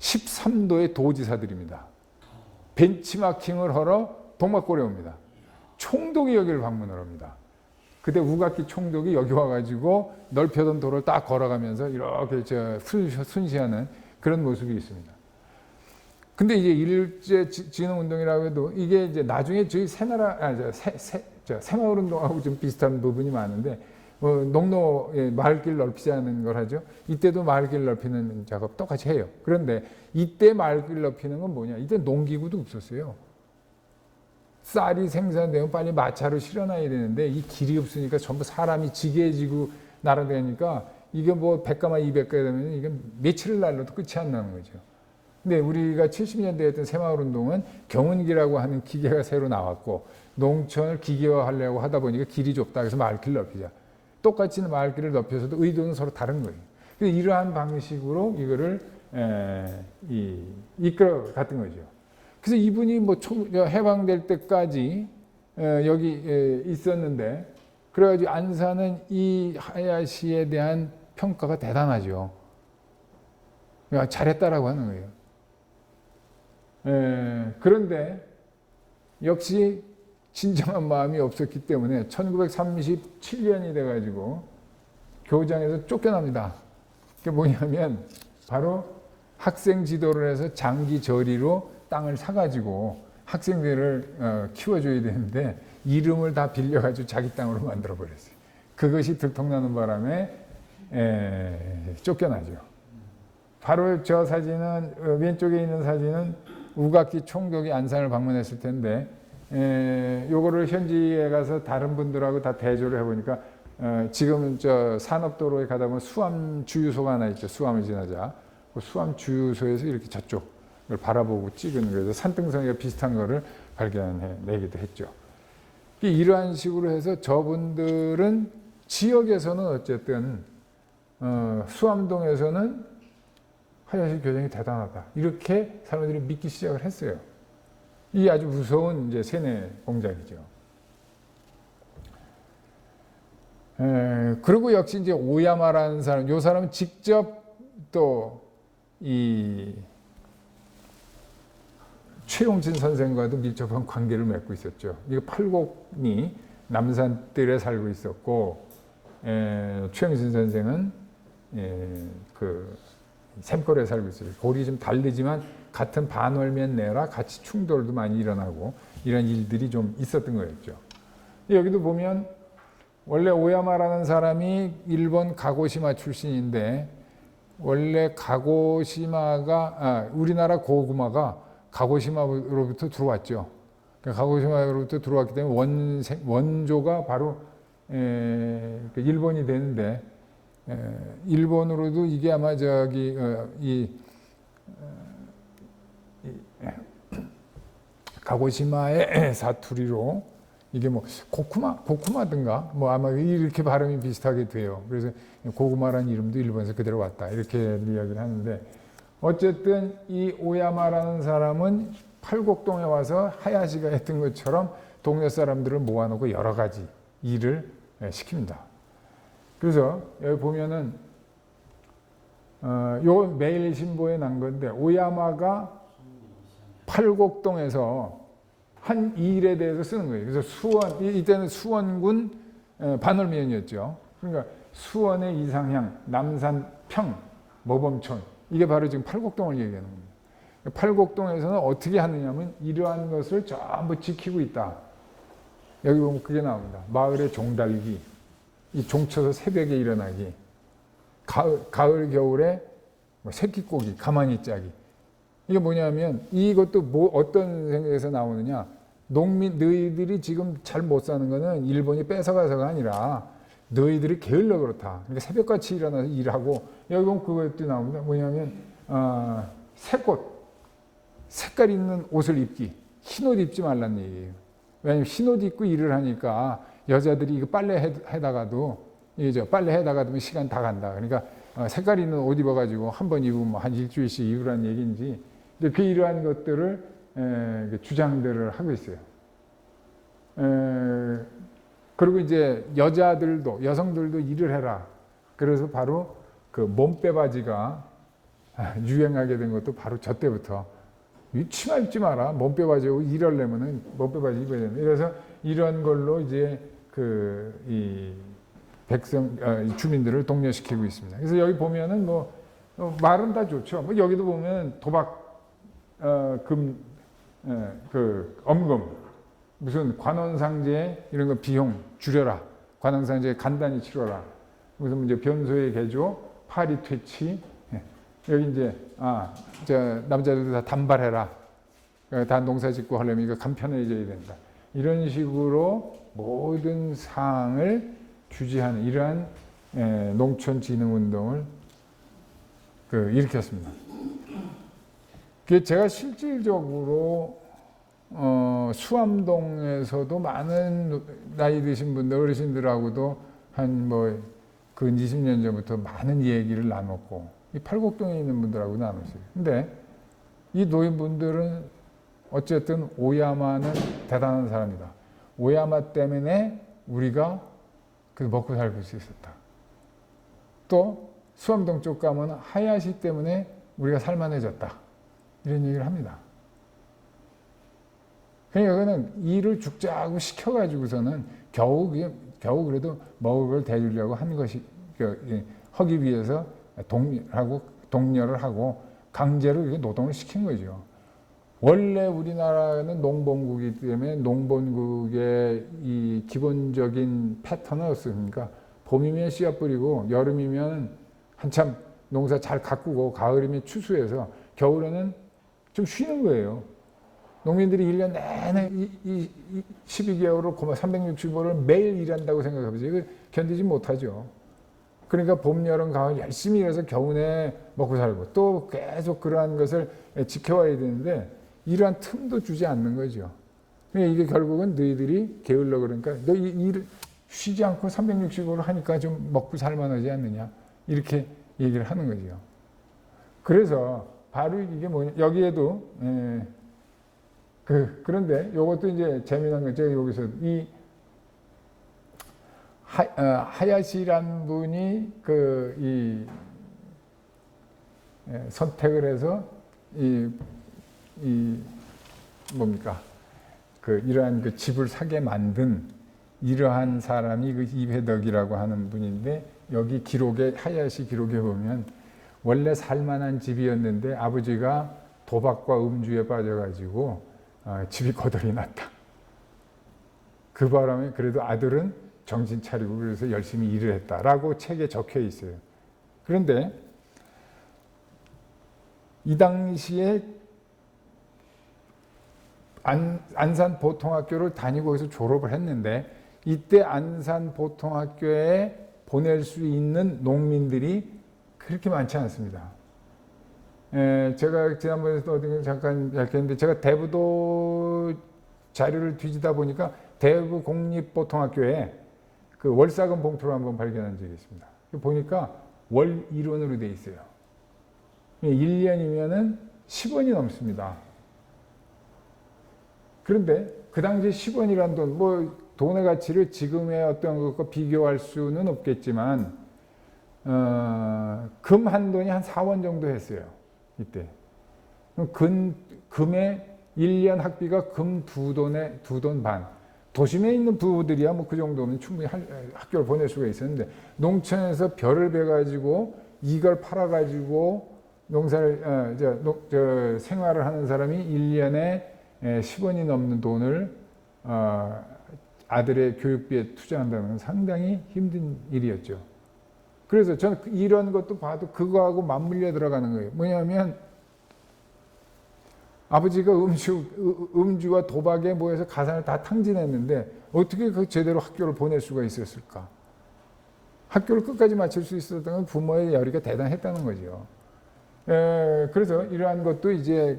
[SPEAKER 1] 13도의 도지사들입니다. 벤치마킹을 하러 동막골에 옵니다. 총독이 여기를 방문을 합니다. 그때 우각기 총독이 여기 와가지고 넓혀둔 도를 딱 걸어가면서 이렇게 순시하는 그런 모습이 있습니다. 근데 이제 일제 진흥운동이라고 해도 이게 이제 나중에 저희 새마을운동하고 좀 비슷한 부분이 많은데 농로 마을길 넓히자는 걸 하죠. 이때도 마을길 넓히는 작업 똑같이 해요. 그런데 이때 마을길 넓히는 건 뭐냐? 이때 농기구도 없었어요. 쌀이 생산되면 빨리 마차로 실어놔야 되는데 이 길이 없으니까 전부 사람이 지게지고 날아다니니까 이게 뭐 100가마 200가마 되면 이게 며칠을 날려도 끝이 안 나는 거죠. 근데 우리가 70년대에 했던 새마을운동은 경운기라고 하는 기계가 새로 나왔고 농촌을 기계화하려고 하다 보니까 길이 좁다. 그래서 마을길 넓히자. 똑같이 마을길을 넓혀서도 의도는 서로 다른 거예요. 그래서 이러한 방식으로 이거를 이끌어 갔던 거죠. 그래서 이분이 뭐 해방될 때까지 여기 있었는데, 그래가지고 안사는 이 하야시에 대한 평가가 대단하죠. 그러니까 잘했다라고 하는 거예요. 그런데 역시 진정한 마음이 없었기 때문에 1937년이 돼가지고 교장에서 쫓겨납니다. 그게 뭐냐면 바로 학생 지도를 해서 장기 저리로 땅을 사가지고 학생들을 키워줘야 되는데 이름을 다 빌려가지고 자기 땅으로 만들어버렸어요. 그것이 들통나는 바람에 쫓겨나죠. 바로 저 사진은 왼쪽에 있는 사진은 우각기 총독이 안산을 방문했을 텐데 요거를 현지에 가서 다른 분들하고 다 대조를 해보니까 지금 저 산업도로에 가다 보면 수암 주유소가 하나 있죠. 수암을 지나자. 그 수암 주유소에서 이렇게 저쪽을 바라보고 찍은 거에서 산등성이가 비슷한 거를 발견해내기도 했죠. 이러한 식으로 해서 저분들은 지역에서는 어쨌든 수암동에서는 하야시 교장이 대단하다. 이렇게 사람들이 믿기 시작을 했어요. 이 아주 무서운 이제 세뇌 공작이죠. 그리고 역시 이제 오야마라는 사람, 요 사람은 직접 또 이 최용진 선생과도 밀접한 관계를 맺고 있었죠. 이거 팔곡이 남산뜰에 살고 있었고, 최용진 선생은 그 샘골에 살고 있어요. 골이 좀 다르지만 같은 반월면 내라 같이 충돌도 많이 일어나고 이런 일들이 좀 있었던 거였죠. 여기도 보면 원래 오야마라는 사람이 일본 가고시마 출신인데, 원래 가고시마가 우리나라 고구마가 가고시마로부터 들어왔죠. 가고시마로부터 들어왔기 때문에 원조가 바로 일본이 되는데, 일본으로도 이게 아마 저기 가고시마의 사투리로 이게 뭐 고쿠마든가 뭐 아마 이렇게 발음이 비슷하게 돼요. 그래서 고구마라는 이름도 일본에서 그대로 왔다 이렇게 이야기를 하는데, 어쨌든 이 오야마라는 사람은 팔곡동에 와서 하야시가 했던 것처럼 동네 사람들을 모아놓고 여러 가지 일을 시킵니다. 그래서 여기 보면은 요 매일신보에 난 건데, 오야마가 팔곡동에서 한 일에 대해서 쓰는 거예요. 그래서 이때는 수원군 반월면이었죠. 그러니까 수원의 이상향, 남산, 평, 모범촌, 이게 바로 지금 팔곡동을 얘기하는 겁니다. 팔곡동에서는 어떻게 하느냐면 이러한 것을 전부 지키고 있다. 여기 보면 그게 나옵니다. 마을의 종달기, 이 종쳐서 새벽에 일어나기, 가을 겨울에 새끼꼬기, 가만히 짜기. 이게 뭐냐면 이것도 어떤 생각에서 나오느냐, 너희들이 지금 잘 못 사는 거는 일본이 뺏어가서가 아니라 너희들이 게을러 그렇다. 그러니까 새벽같이 일어나서 일하고, 여기 보면 그것도 나옵니다. 뭐냐면 새꽃, 색깔 있는 옷을 입기, 흰옷 입지 말란 얘기예요. 왜냐하면 흰옷 입고 일을 하니까 여자들이 이거 빨래 해다가도 시간 다 간다. 그러니까 색깔 있는 옷 입어가지고 한 번 입으면 한 일주일씩 입으라는 얘기인지 이제 그 이러한 것들을 주장들을 하고 있어요. 그리고 이제 여성들도 일을 해라. 그래서 바로 그 몸빼 바지가 유행하게 된 것도 바로 저 때부터 치마 입지 마라. 몸빼 바지하고 일하려면은 몸빼 바지 입어야 된다. 그래서 이런 걸로 이제 이 주민들을 독려시키고 있습니다. 그래서 여기 보면은 말은 다 좋죠. 여기도 보면 도박, 엄금, 무슨 관원상제 이런 거 비용 줄여라. 관원상제 간단히 치러라. 무슨 이제 변소의 개조, 파리 퇴치. 여기 이제 남자들도 다 단발해라. 다 농사짓고 하려면 이거 간편해져야 된다. 이런 식으로 모든 사항을 규제하는 이러한 농촌진흥운동을 일으켰습니다. 제가 실질적으로 수암동에서도 많은 나이 드신 분들, 어르신들하고도 한 근 20년 전부터 많은 얘기를 나눴고, 이 팔곡동에 있는 분들하고 나눴어요. 근데 이 노인분들은 어쨌든 오야마는 대단한 사람이다. 오야마 때문에 우리가 먹고 살고 수 있었다. 또 수암동 쪽 가면 하야시 때문에 우리가 살만해졌다. 이런 얘기를 합니다. 그러니까 그는 일을 죽자고 시켜가지고서는 겨우 그래도 먹을 걸 대주려고 한 것이 하기 위해서 독려를 하고 강제로 노동을 시킨 거죠. 원래 우리나라는 농번국이기 때문에 농번국의 이 기본적인 패턴은 어떻습니까? 봄이면 씨앗 뿌리고 여름이면 한참 농사 잘 가꾸고 가을이면 추수해서 겨울에는 좀 쉬는 거예요. 농민들이 1년 내내 12개월을 365일을 매일 일한다고 생각해보세요. 이거 견디지 못하죠. 그러니까 봄, 여름, 가을 열심히 일해서 겨우내 먹고 살고 또 계속 그러한 것을 지켜와야 되는데 이러한 틈도 주지 않는 거죠. 그러니까 이게 결국은 너희들이 게을러 그러니까 너 일 쉬지 않고 365를 하니까 좀 먹고 살만하지 않느냐 이렇게 얘기를 하는 거죠. 그래서 바로 이게 여기에도 그런데 이것도 이제 재미난 건 제가 여기서 이 하야시란 분이 선택을 해서 이러한 집을 사게 만든 이러한 사람이 이회덕이라고 하는 분인데 여기 하야시 기록에 보면 원래 살만한 집이었는데 아버지가 도박과 음주에 빠져가지고 집이 거덜이 났다. 그 바람에 그래도 아들은 정신 차리고 그래서 열심히 일을 했다라고 책에 적혀 있어요. 그런데 이 당시에 안산 보통학교를 다니고 거기서 졸업을 했는데 이때 안산 보통학교에 보낼 수 있는 농민들이 그렇게 많지 않습니다. 제가 지난번에도 어디 잠깐 얘기했는데 제가 대부도 자료를 뒤지다 보니까 대부 공립보통학교에 월사금 봉투를 한번 발견한 적이 있습니다. 보니까 월 1원으로 돼 있어요. 1년이면은 10원이 넘습니다. 그런데 그 당시 10원이란 돈의 가치를 지금의 어떤 것과 비교할 수는 없겠지만 금 한 돈이 한 4원 정도 했어요. 이때. 금의 1년 학비가 금 2돈 반. 도심에 있는 부부들이야 그 정도면 충분히 학교를 보낼 수가 있었는데 농촌에서 벼를 베가지고 이걸 팔아가지고 농사를 생활을 하는 사람이 1년에 10원이 넘는 돈을 아들의 교육비에 투자한다는 건 상당히 힘든 일이었죠. 그래서 저는 이런 것도 봐도 그거하고 맞물려 들어가는 거예요. 뭐냐면 아버지가 음주와 도박에 모여서 가산을 다 탕진했는데 어떻게 제대로 학교를 보낼 수가 있었을까? 학교를 끝까지 마칠 수 있었던 건 부모의 열의가 대단했다는 거죠. 그래서 이러한 것도 이제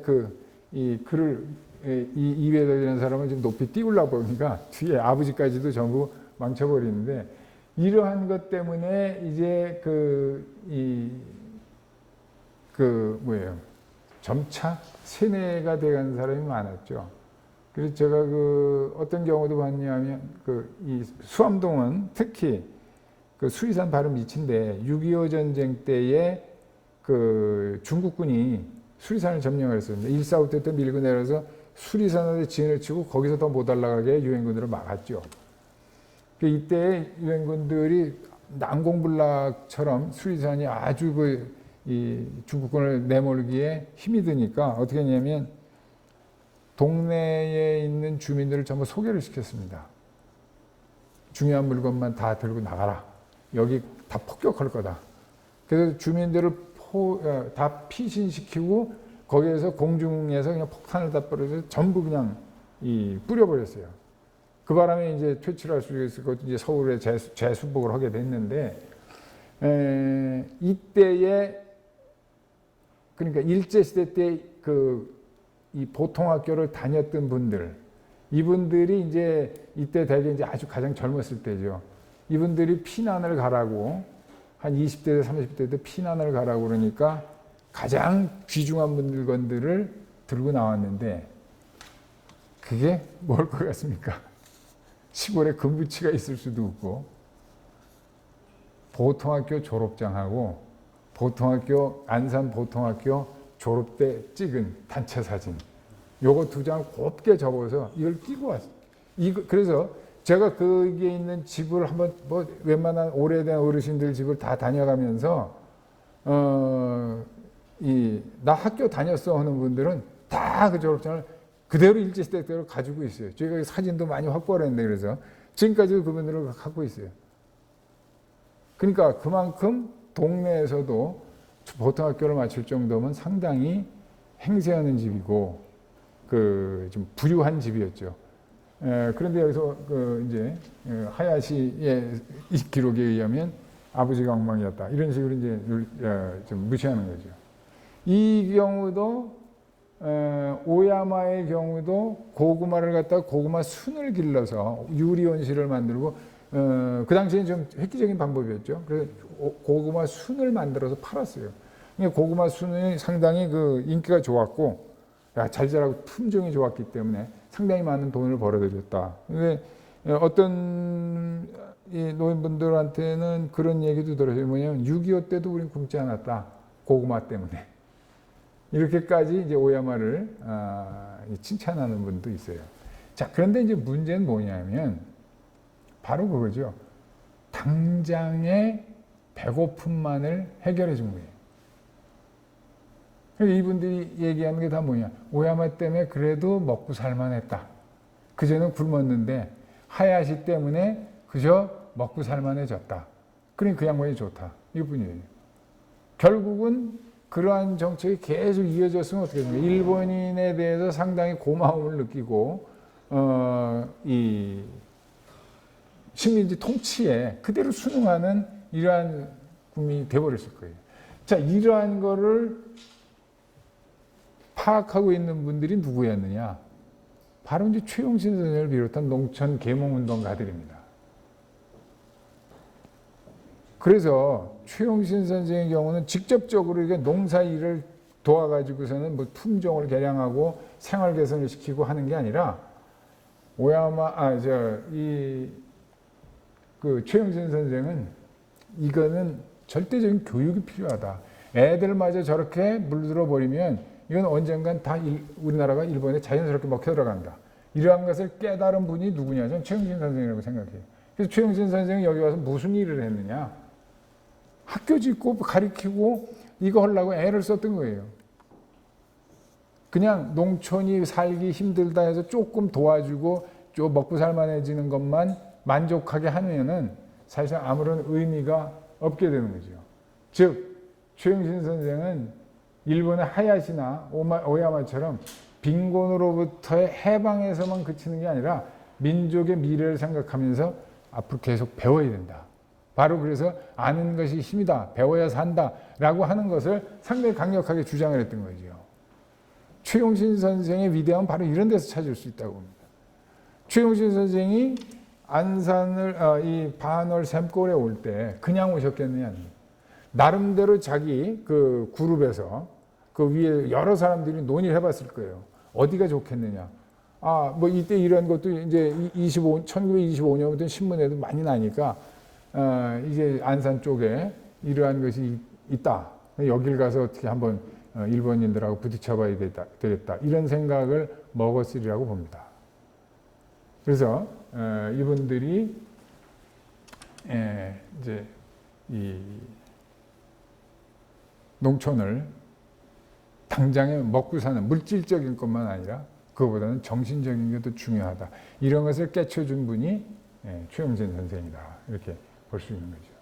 [SPEAKER 1] 이 글을 이회덕이라는 사람을 좀 높이 띄우려고 보니까 뒤에 아버지까지도 전부 망쳐버리는데 이러한 것 때문에 이제 점차 세뇌가 돼가는 사람이 많았죠. 그래서 제가 어떤 경우도 봤냐면 이 수암동은 특히 수리산 바로 밑인데 6.25 전쟁 때에 중국군이 수리산을 점령을 했습니다. 1.4.5 때 밀고 내려서 수리산에 진을 치고 거기서 더 못 올라가게 유엔군들을 막았죠. 이때 유엔군들이 난공불락처럼 수리산이 아주 이 중국군을 내몰기에 힘이 드니까 어떻게 했냐면 동네에 있는 주민들을 전부 소개를 시켰습니다. 중요한 물건만 다 들고 나가라. 여기 다 폭격할 거다. 그래서 주민들을 다 피신시키고 거기에서 공중에서 그냥 폭탄을 다 뿌려서 전부 그냥 뿌려버렸어요. 그 바람에 이제 퇴치를 할 수 있었고 이제 서울에 재수복을 하게 됐는데 이때에 그러니까 일제시대 때 이 보통학교를 다녔던 분들, 이분들이 이제 이때 대개 이제 아주 가장 젊었을 때죠. 이분들이 피난을 가라고 한 20대, 30대 때 피난을 가라고 그러니까 가장 귀중한 물건들을 들고 나왔는데 그게 뭘 것 같습니까? 시골에 금부치가 있을 수도 없고 보통학교 졸업장하고 안산 보통학교 졸업 때 찍은 단체 사진 요거 2장 곱게 접어서 이걸 끼고 왔어요. 그래서 제가 거기에 있는 집을 한번 웬만한 오래된 어르신들 집을 다 다녀가면서 나 학교 다녔어 하는 분들은 다 그 졸업장을 그대로 일제시대 때로 가지고 있어요. 저희가 사진도 많이 확보를 했는데 그래서 지금까지도 그분들을 갖고 있어요. 그러니까 그만큼 동네에서도 보통학교를 마칠 정도면 상당히 행세하는 집이고 좀 부유한 집이었죠. 그런데 여기서 이제 하야시의 이 기록에 의하면 아버지가 엉망이었다 이런 식으로 이제 좀 무시하는 거죠. 이 경우도 오야마의 경우도 고구마를 갖다가 고구마 순을 길러서 유리온실을 만들고 그 당시에는 좀 획기적인 방법이었죠. 그래서 고구마 순을 만들어서 팔았어요. 고구마 순이 상당히 인기가 좋았고 잘 자라고 품종이 좋았기 때문에 상당히 많은 돈을 벌어들였다. 근데 어떤 이 노인분들한테는 그런 얘기도 들었어요. 뭐냐면 6.25 때도 우린 굶지 않았다. 고구마 때문에. 이렇게까지 이제 오야마를 칭찬하는 분도 있어요. 자, 그런데 이제 문제는 뭐냐면 바로 그거죠. 당장의 배고픔만을 해결해 준 거예요. 이분들이 얘기하는 게 다 뭐냐. 오야마 때문에 그래도 먹고 살만했다. 그전엔 굶었는데 하야시 때문에 그저 먹고 살만해졌다. 그러니 그 양반이 좋다. 이뿐이에요. 결국은 그러한 정책이 계속 이어졌으면 어떻게 됩니까? 일본인에 대해서 상당히 고마움을 느끼고 이 식민지 통치에 그대로 순응하는 이러한 국민이 돼버렸을 거예요. 자, 이러한 거를 파악하고 있는 분들이 누구였느냐? 바로 이제 최용신 선생을 비롯한 농촌 계몽운동가들입니다. 그래서 최용신 선생의 경우는 직접적으로 이게 농사 일을 도와가지고서는 뭐 품종을 개량하고 생활 개선을 시키고 하는 게 아니라 최용신 선생은 이거는 절대적인 교육이 필요하다. 애들마저 저렇게 물들어 버리면 이건 언젠간 다 우리나라가 일본에 자연스럽게 먹혀 들어간다. 이러한 것을 깨달은 분이 누구냐? 저는 최용신 선생이라고 생각해요. 그래서 최용신 선생이 여기 와서 무슨 일을 했느냐? 학교 짓고 가르치고 이거 하려고 애를 썼던 거예요. 그냥 농촌이 살기 힘들다 해서 조금 도와주고 좀 먹고 살만해지는 것만 만족하게 하면은 사실 아무런 의미가 없게 되는 거죠. 즉 최용신 선생은 일본의 하야시나 오야마처럼 빈곤으로부터의 해방에서만 그치는 게 아니라 민족의 미래를 생각하면서 앞으로 계속 배워야 된다. 바로 그래서 아는 것이 힘이다. 배워야 산다. 라고 하는 것을 상당히 강력하게 주장을 했던 거죠. 최용신 선생의 위대함은 바로 이런 데서 찾을 수 있다고 봅니다. 최용신 선생이 안산을 이 반월 샘골에 올 때 그냥 오셨겠느냐? 나름대로 자기 그 그룹에서 그 위에 여러 사람들이 논의를 해봤을 거예요. 어디가 좋겠느냐? 뭐 이때 이런 것도 이제 1925년부터 신문에도 많이 나니까 이제 안산 쪽에 이러한 것이 있다. 여길 가서 어떻게 한번 일본인들하고 부딪혀봐야 되겠다. 이런 생각을 먹었으리라고 봅니다. 그래서 이분들이 이제 이 농촌을 당장에 먹고 사는 물질적인 것만 아니라 그거보다는 정신적인 게 더 중요하다. 이런 것을 깨쳐준 분이 최영진 선생이다. 이렇게 볼 수 있는 거죠.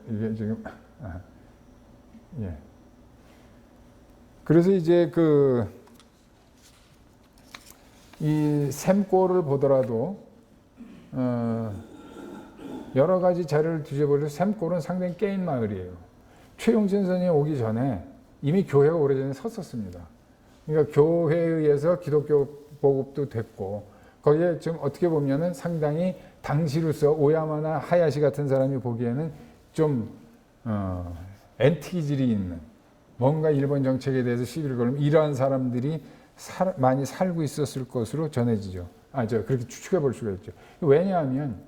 [SPEAKER 1] 이게 지금 예. 그래서 이제 이 샘골을 보더라도 여러 가지 자료를 뒤져보려서 샘골은 상당히 깨인 마을이에요. 최용진 선생이 오기 전에 이미 교회가 오래전에 섰었습니다. 그러니까 교회에 의해서 기독교 보급도 됐고 거기에 지금 어떻게 보면은 상당히 당시로서 오야마나 하야시 같은 사람이 보기에는 좀 엔티기질이 있는 뭔가 일본 정책에 대해서 시비를 걸면 이러한 사람들이 많이 살고 있었을 것으로 전해지죠. 그렇게 추측해 볼 수가 있죠. 왜냐하면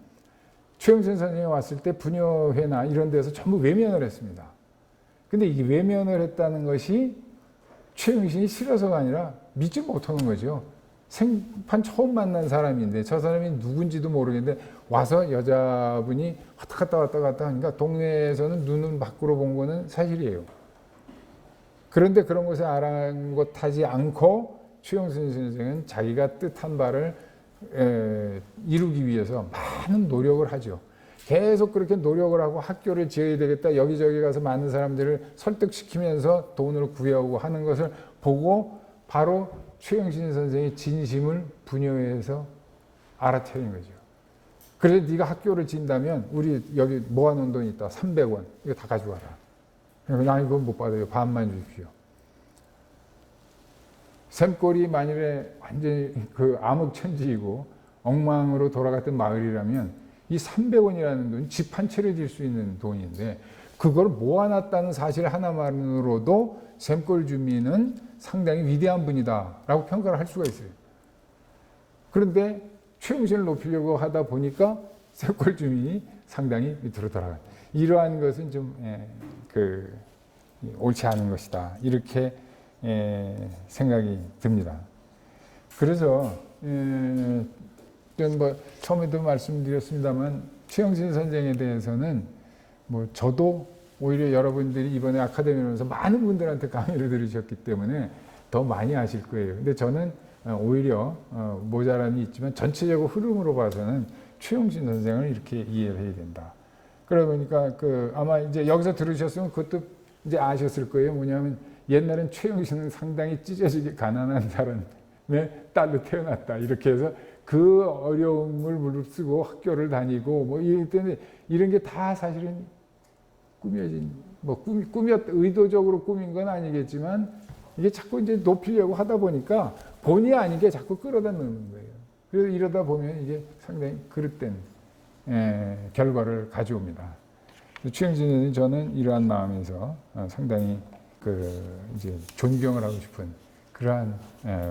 [SPEAKER 1] 최영진 선생이 왔을 때 분녀회나 이런 데서 전부 외면을 했습니다. 근데 이 외면을 했다는 것이 최영진이 싫어서가 아니라 믿지 못하는 거죠. 생판 처음 만난 사람인데 저 사람이 누군지도 모르겠는데 와서 여자분이 왔다 갔다 하니까 동네에서는 눈은 밖으로 본 거는 사실이에요. 그런데 그런 것에 아랑곳하지 않고 최영진 선생은 자기가 뜻한 바를 이루기 위해서 많은 노력을 하죠. 계속 그렇게 노력을 하고 학교를 지어야 되겠다. 여기저기 가서 많은 사람들을 설득시키면서 돈을 구해오고 하는 것을 보고 바로 최영신 선생의 진심을 분녀회에서 알아차린 거죠. 그래서 네가 학교를 지은다면 우리 여기 모아놓은 돈 있다. 300원. 이거 다 가져와라. 나 이거 못 받아요. 반만 주십시오. 샘골이 만일에 완전히 암흑천지이고 엉망으로 돌아갔던 마을이라면 이 300원이라는 돈이 집 한 채를 질 수 있는 돈인데 그걸 모아놨다는 사실 하나만으로도 샘골 주민은 상당히 위대한 분이다라고 평가를 할 수가 있어요. 그런데 최영신을 높이려고 하다 보니까 샘골 주민이 상당히 밑으로 돌아간 이러한 것은 좀 옳지 않은 것이다. 이렇게 생각이 듭니다. 그래서 처음에도 말씀드렸습니다만 최영신 선생에 대해서는 저도 오히려 여러분들이 이번에 아카데미를 오면서 많은 분들한테 강의를 들으셨기 때문에 더 많이 아실 거예요. 근데 저는 오히려 모자람이 있지만 전체적으로 흐름으로 봐서는 최영신 선생을 이렇게 이해를 해야 된다. 그러다 보니까 아마 이제 여기서 들으셨으면 그것도 이제 아셨을 거예요. 뭐냐면 옛날엔 최영신은 상당히 찢어지게 가난한 사람의 딸로 태어났다. 이렇게 해서 그 어려움을 무릅쓰고 학교를 다니고 이럴 때는 이런 게 다 사실은 꾸며진 의도적으로 꾸민 건 아니겠지만 이게 자꾸 이제 높이려고 하다 보니까 본의 아니게 자꾸 끌어다 넣는 거예요. 그래서 이러다 보면 이게 상당히 그릇된 결과를 가져옵니다. 최영진은 저는 이러한 마음에서 상당히 이제 존경을 하고 싶은 그러한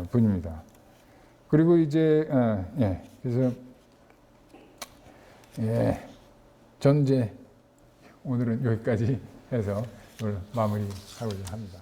[SPEAKER 1] 분입니다. 그리고 이제 그래서 전 이제 오늘은 여기까지 해서 오늘 마무리하고자 합니다.